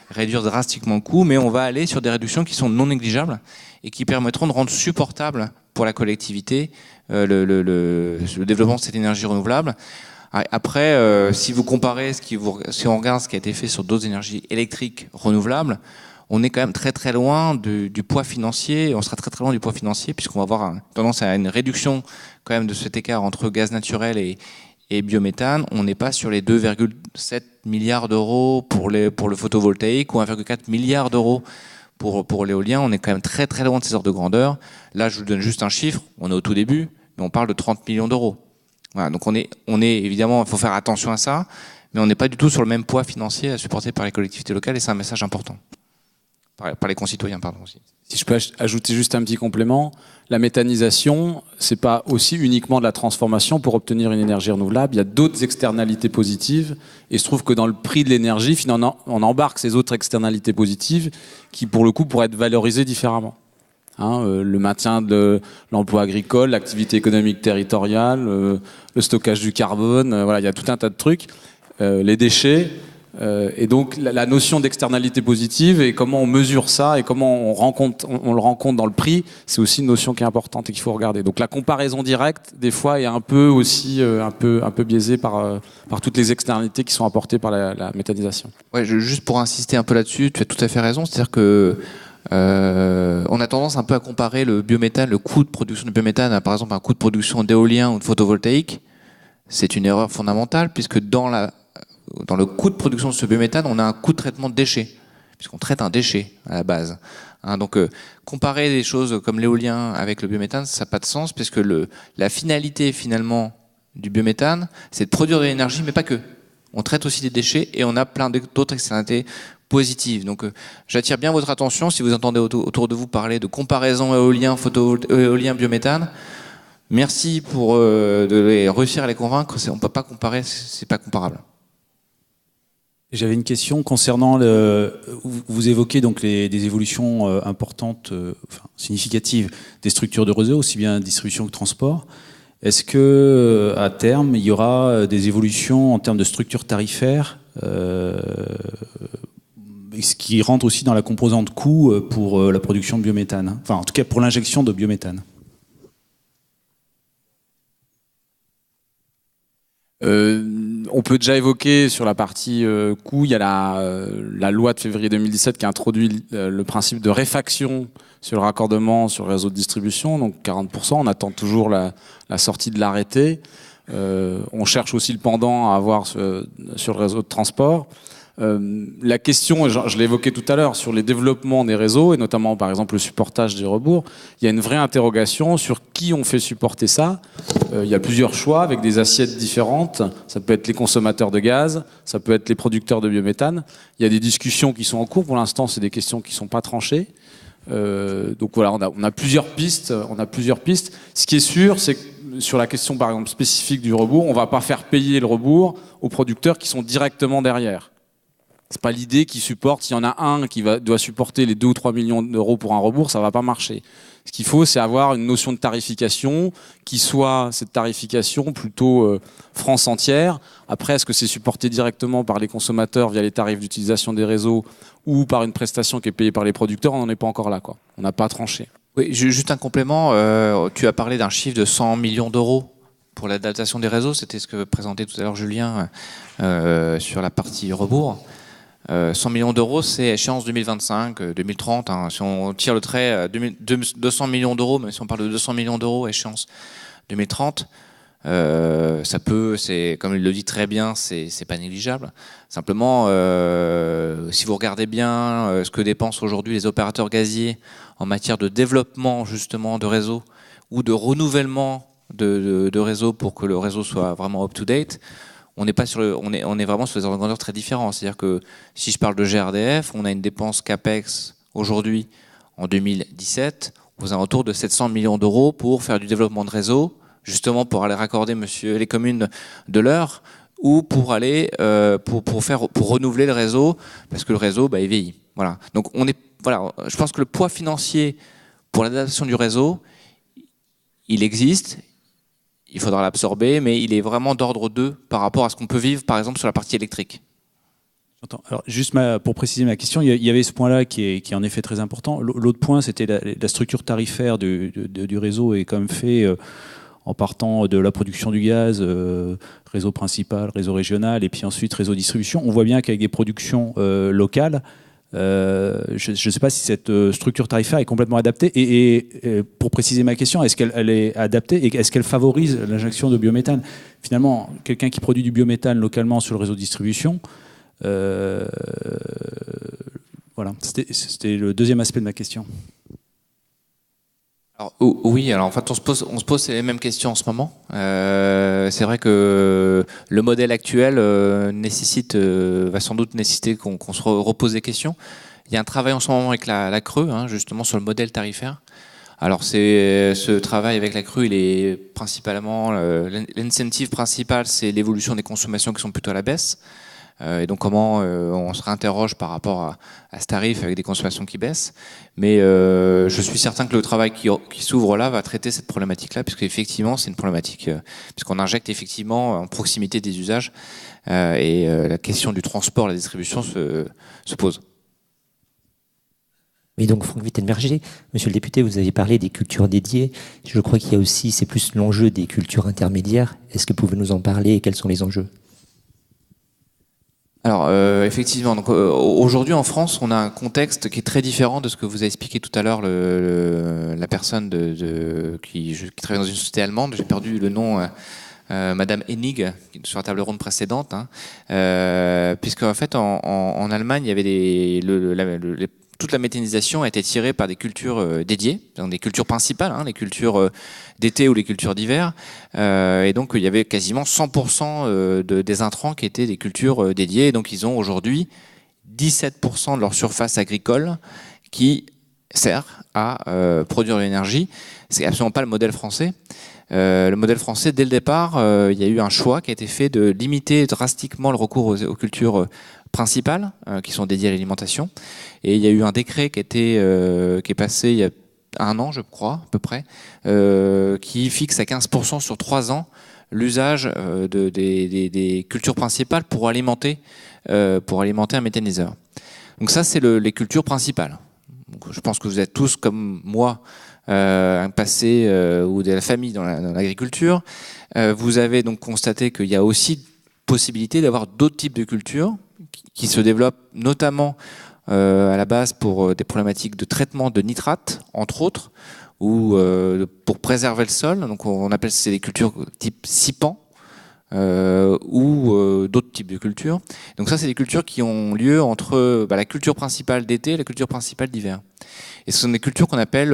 réduire drastiquement le coût, mais on va aller sur des réductions qui sont non négligeables et qui permettront de rendre supportable pour la collectivité le développement de cette énergie renouvelable. Après, si vous comparez, si on regarde ce qui a été fait sur d'autres énergies électriques renouvelables, on est quand même très très loin du poids financier, on sera très très loin du poids financier puisqu'on va avoir tendance à une réduction quand même de cet écart entre gaz naturel et biométhane. On n'est pas sur les 2,7 milliards d'euros pour le photovoltaïque ou 1,4 milliard d'euros pour l'éolien. On est quand même très très loin de ces ordres de grandeur. Là, je vous donne juste un chiffre, on est au tout début, mais on parle de 30 millions d'euros. Voilà, donc on est évidemment, il faut faire attention à ça, mais on n'est pas du tout sur le même poids financier à supporter par les collectivités locales et c'est un message important. Par les concitoyens, pardon aussi. Si je peux ajouter juste un petit complément, la méthanisation, c'est pas aussi uniquement de la transformation pour obtenir une énergie renouvelable. Il y a d'autres externalités positives. Et il se trouve que dans le prix de l'énergie, finalement, on embarque ces autres externalités positives qui, pour le coup, pourraient être valorisées différemment. Le maintien de l'emploi agricole, l'activité économique territoriale, le stockage du carbone, voilà, il y a tout un tas de trucs. Les déchets. Et donc la notion d'externalité positive et comment on mesure ça et comment on le rencontre dans le prix, c'est aussi une notion qui est importante et qu'il faut regarder. Donc la comparaison directe, des fois, est un peu aussi un peu biaisée par toutes les externalités qui sont apportées par la méthanisation. Ouais, juste pour insister un peu là-dessus, tu as tout à fait raison. C'est-à-dire que on a tendance un peu à comparer le biométhane, le coût de production de biométhane à par exemple un coût de production d'éolien ou de photovoltaïque. C'est une erreur fondamentale puisque dans le coût de production de ce biométhane, on a un coût de traitement de déchets, puisqu'on traite un déchet à la base. Donc comparer des choses comme l'éolien avec le biométhane, ça n'a pas de sens, puisque la finalité finalement du biométhane, c'est de produire de l'énergie, mais pas que. On traite aussi des déchets et on a plein d'autres externalités positives. Donc j'attire bien votre attention, si vous entendez autour de vous parler de comparaison éolien biométhane, merci pour réussir à les convaincre, on ne peut pas comparer, c'est pas comparable. J'avais une question concernant vous évoquez donc des évolutions importantes, significatives des structures de réseau, aussi bien distribution que transport. Est-ce que à terme il y aura des évolutions en termes de structure tarifaire, ce qui rentre aussi dans la composante coût pour la production de biométhane, enfin en tout cas pour l'injection de biométhane? On peut déjà évoquer sur la partie coût, il y a la loi de février 2017 qui a introduit le principe de réfaction sur le raccordement sur le réseau de distribution, donc 40%. On attend toujours la sortie de l'arrêté. On cherche aussi le pendant à avoir sur le réseau de transport. La question, je l'ai évoqué tout à l'heure, sur les développements des réseaux, et notamment par exemple le supportage des rebours, il y a une vraie interrogation sur qui on fait supporter ça. Il y a plusieurs choix avec des assiettes différentes. Ça peut être les consommateurs de gaz, ça peut être les producteurs de biométhane. Il y a des discussions qui sont en cours. Pour l'instant, c'est des questions qui ne sont pas tranchées. Donc voilà, on a plusieurs pistes. Ce qui est sûr, c'est que sur la question par exemple spécifique du rebours, on ne va pas faire payer le rebours aux producteurs qui sont directement derrière. C'est pas l'idée qui supporte, s'il y en a un qui doit supporter les 2 ou 3 millions d'euros pour un rebours, ça va pas marcher. Ce qu'il faut, c'est avoir une notion de tarification qui soit cette tarification plutôt France entière. Après, est-ce que c'est supporté directement par les consommateurs via les tarifs d'utilisation des réseaux ou par une prestation qui est payée par les producteurs? On n'en est pas encore là, quoi. On n'a pas tranché. Oui, juste un complément. Tu as parlé d'un chiffre de 100 millions d'euros pour l'adaptation des réseaux. C'était ce que présentait tout à l'heure Julien sur la partie rebours. 100 millions d'euros, c'est échéance 2025, 2030. Hein. Si on tire le trait, 200 millions d'euros, même si on parle de 200 millions d'euros, échéance 2030, ça peut, comme il le dit très bien, c'est pas négligeable. Simplement, si vous regardez bien ce que dépensent aujourd'hui les opérateurs gaziers en matière de développement justement de réseaux ou de renouvellement de réseaux pour que le réseau soit vraiment up-to-date, on n'est pas on est vraiment sur des ordres de grandeur très différents. C'est-à-dire que si je parle de GRDF, on a une dépense CAPEX aujourd'hui en 2017 aux alentours de 700 millions d'euros pour faire du développement de réseau, justement pour aller raccorder les communes de l'Eure ou pour aller pour renouveler le réseau parce que le réseau il vieillit. Voilà. Donc je pense que le poids financier pour l'adaptation du réseau, il existe. Il faudra l'absorber, mais il est vraiment d'ordre 2 par rapport à ce qu'on peut vivre, par exemple, sur la partie électrique. J'entends. Alors, juste pour préciser ma question, il y avait ce point-là qui est en effet très important. L'autre point, c'était la structure tarifaire du réseau est quand même fait en partant de la production du gaz, réseau principal, réseau régional, et puis ensuite réseau distribution. On voit bien qu'avec des productions locales, je ne sais pas si cette structure tarifaire est complètement adaptée. Et pour préciser ma question, est-ce qu'elle est adaptée et est-ce qu'elle favorise l'injection de biométhane? Finalement, quelqu'un qui produit du biométhane localement sur le réseau de distribution, voilà, c'était le deuxième aspect de ma question. Alors, oui, alors en fait on se pose les mêmes questions en ce moment. C'est vrai que le modèle actuel va sans doute nécessiter qu'on se repose des questions. Il y a un travail en ce moment avec la Creux, justement sur le modèle tarifaire. Alors ce travail avec la Creux, il est principalement l'incentive principal, c'est l'évolution des consommations qui sont plutôt à la baisse. Et donc comment on se réinterroge par rapport à ce tarif avec des consommations qui baissent. Mais je suis certain que le travail qui s'ouvre là va traiter cette problématique-là, puisque effectivement c'est une problématique, puisqu'on injecte effectivement en proximité des usages et la question du transport, la distribution se pose. Oui, donc Franck Wittenberger, monsieur le député, vous avez parlé des cultures dédiées. Je crois qu'il y a aussi, c'est plus l'enjeu des cultures intermédiaires. Est-ce que vous pouvez nous en parler et quels sont les enjeux ? Alors effectivement, donc aujourd'hui en France, on a un contexte qui est très différent de ce que vous avez expliqué tout à l'heure la personne qui travaille dans une société allemande. J'ai perdu le nom, Madame Hennig, sur la table ronde précédente, puisque en fait en Allemagne, il y avait toute la méthanisation a été tirée par des cultures dédiées, donc des cultures principales, les cultures d'été ou les cultures d'hiver. Et donc, il y avait quasiment 100% des intrants qui étaient des cultures dédiées. Et donc, ils ont aujourd'hui 17% de leur surface agricole qui sert à produire de l'énergie. C'est absolument pas le modèle français. Le modèle français, dès le départ, il y a eu un choix qui a été fait de limiter drastiquement le recours aux cultures principales qui sont dédiées à l'alimentation. Et il y a eu un décret qui est passé il y a 1 an, je crois, à peu près, qui fixe à 15% sur 3 ans l'usage des cultures principales pour alimenter un méthaniseur. Donc ça, c'est les cultures principales. Donc, je pense que vous êtes tous comme moi, un passé ou de la famille dans l'agriculture. Vous avez donc constaté qu'il y a aussi possibilité d'avoir d'autres types de cultures qui se développent notamment à la base pour des problématiques de traitement de nitrates, entre autres, ou pour préserver le sol. Donc on appelle c'est des cultures type SIPAN ou d'autres types de cultures. Donc ça, c'est des cultures qui ont lieu entre la culture principale d'été et la culture principale d'hiver. Et ce sont des cultures qu'on appelle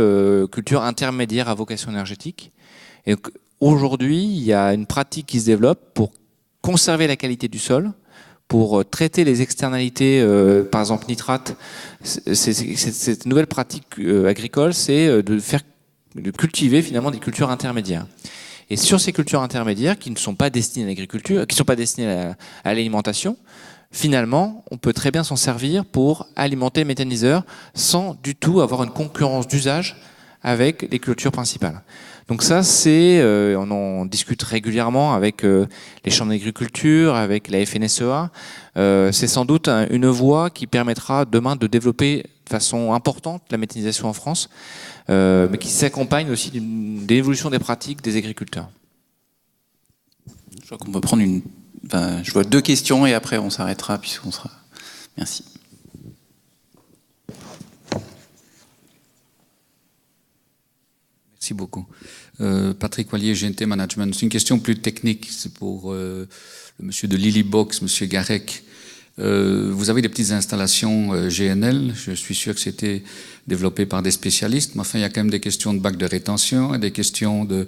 cultures intermédiaires à vocation énergétique. Et donc, aujourd'hui, il y a une pratique qui se développe pour conserver la qualité du sol, pour traiter les externalités, par exemple nitrates. Cette nouvelle pratique agricole, c'est de cultiver finalement des cultures intermédiaires. Et sur ces cultures intermédiaires qui ne sont pas destinées à l'agriculture, qui ne sont pas destinées à l'alimentation, finalement, on peut très bien s'en servir pour alimenter le méthaniseur sans du tout avoir une concurrence d'usage avec les cultures principales. Donc ça, on en discute régulièrement avec les chambres d'agriculture, avec la FNSEA. C'est sans doute une voie qui permettra demain de développer de façon importante la méthanisation en France, mais qui s'accompagne aussi d'une évolution des pratiques des agriculteurs. Je crois qu'on peut prendre je vois 2 questions et après on s'arrêtera puisqu'on sera... Merci. Merci beaucoup. Patrick Wallier, GNT Management. C'est une question plus technique, c'est pour le monsieur de Lilybox, monsieur Garec. Vous avez des petites installations GNL, je suis sûr que c'était développé par des spécialistes, mais enfin il y a quand même des questions de bac de rétention et des questions de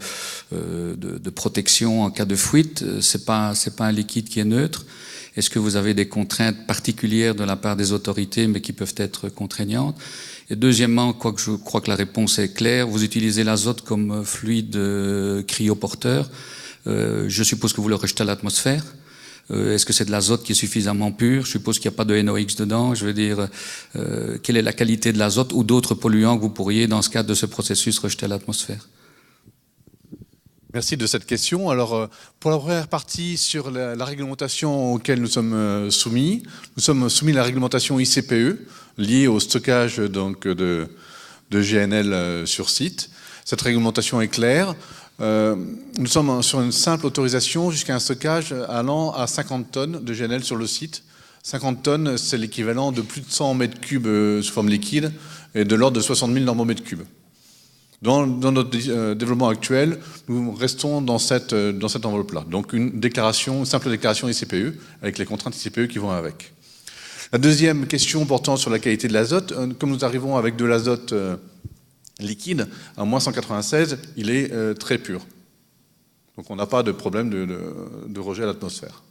protection en cas de fuite. C'est pas un liquide qui est neutre. Est-ce que vous avez des contraintes particulières de la part des autorités, mais qui peuvent être contraignantes? Et deuxièmement, quoique je crois que la réponse est claire, vous utilisez l'azote comme fluide cryoporteur. Je suppose que vous le rejetez à l'atmosphère. Est-ce que c'est de l'azote qui est suffisamment pur? Je suppose qu'il n'y a pas de NOx dedans. Je veux dire, quelle est la qualité de l'azote ou d'autres polluants que vous pourriez, dans ce cadre de ce processus, rejeter à l'atmosphère? Merci de cette question. Alors, pour la première partie sur la réglementation auquel nous sommes soumis à la réglementation ICPE, liée au stockage donc, de GNL sur site. Cette réglementation est claire. Nous sommes sur une simple autorisation jusqu'à un stockage allant à 50 tonnes de GNL sur le site. 50 tonnes, c'est l'équivalent de plus de 100 mètres cubes sous forme liquide et de l'ordre de 60 000 normaux-mètres cubes. Dans notre développement actuel, nous restons dans cette enveloppe-là. Donc une simple déclaration ICPE, avec les contraintes ICPE qui vont avec. La deuxième question portant sur la qualité de l'azote, comme nous arrivons avec de l'azote liquide, à moins 196, il est très pur. Donc on n'a pas de problème de rejet à l'atmosphère.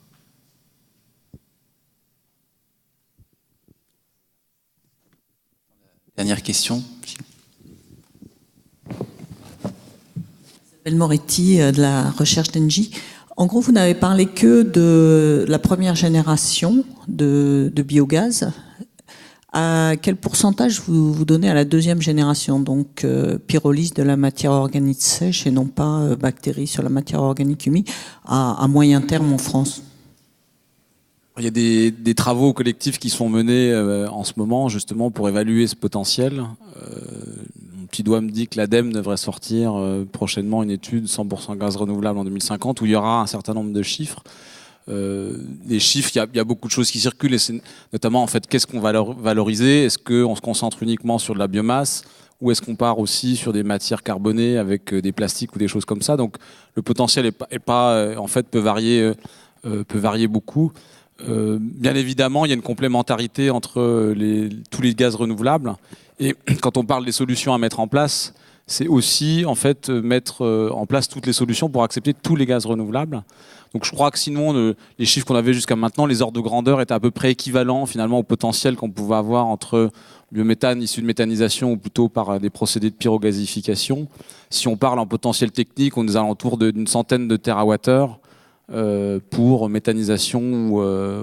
Dernière question. Isabelle Moretti de la recherche d'Engie. En gros, vous n'avez parlé que de la première génération de biogaz. À quel pourcentage vous donnez à la deuxième génération, donc pyrolyse de la matière organique sèche et non pas bactéries sur la matière organique humide, à moyen terme en France? Il y a des travaux collectifs qui sont menés en ce moment justement pour évaluer ce potentiel. Mon petit doigt me dit que l'ADEME devrait sortir prochainement une étude 100% gaz renouvelable en 2050 où il y aura un certain nombre de chiffres. Les chiffres, il y a beaucoup de choses qui circulent, et c'est notamment en fait qu'est-ce qu'on va valoriser. Est-ce qu'on se concentre uniquement sur de la biomasse ou est-ce qu'on part aussi sur des matières carbonées avec des plastiques ou des choses comme ça? Donc le potentiel en fait peut varier beaucoup. Bien évidemment, il y a une complémentarité entre tous les gaz renouvelables, et quand on parle des solutions à mettre en place, c'est aussi en fait mettre en place toutes les solutions pour accepter tous les gaz renouvelables. Donc je crois que sinon, les chiffres qu'on avait jusqu'à maintenant, les ordres de grandeur étaient à peu près équivalents finalement au potentiel qu'on pouvait avoir entre biométhane issu de méthanisation ou plutôt par des procédés de pyrogasification. Si on parle en potentiel technique, on est aux alentours d'une centaine de térawattheures pour méthanisation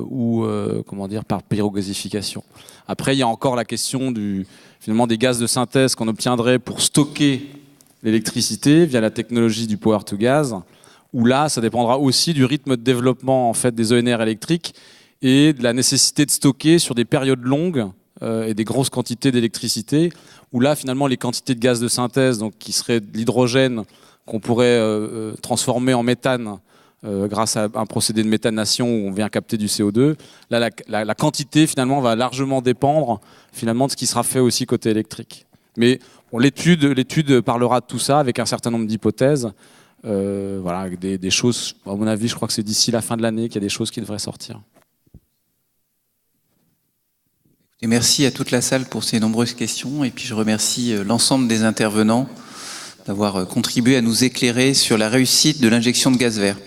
ou comment dire, par pyrogasification. Après, il y a encore la question finalement des gaz de synthèse qu'on obtiendrait pour stocker l'électricité via la technologie du power to gas, où là, ça dépendra aussi du rythme de développement en fait, des ENR électriques et de la nécessité de stocker sur des périodes longues et des grosses quantités d'électricité, où là, finalement, les quantités de gaz de synthèse, donc, qui seraient de l'hydrogène qu'on pourrait transformer en méthane grâce à un procédé de méthanation où on vient capter du CO2, là, la quantité, finalement, va largement dépendre finalement, de ce qui sera fait aussi côté électrique. Mais bon, l'étude parlera de tout ça avec un certain nombre d'hypothèses. Voilà, avec des choses, à mon avis, je crois que c'est d'ici la fin de l'année qu'il y a des choses qui devraient sortir. Et merci à toute la salle pour ces nombreuses questions, et puis je remercie l'ensemble des intervenants d'avoir contribué à nous éclairer sur la réussite de l'injection de gaz vert.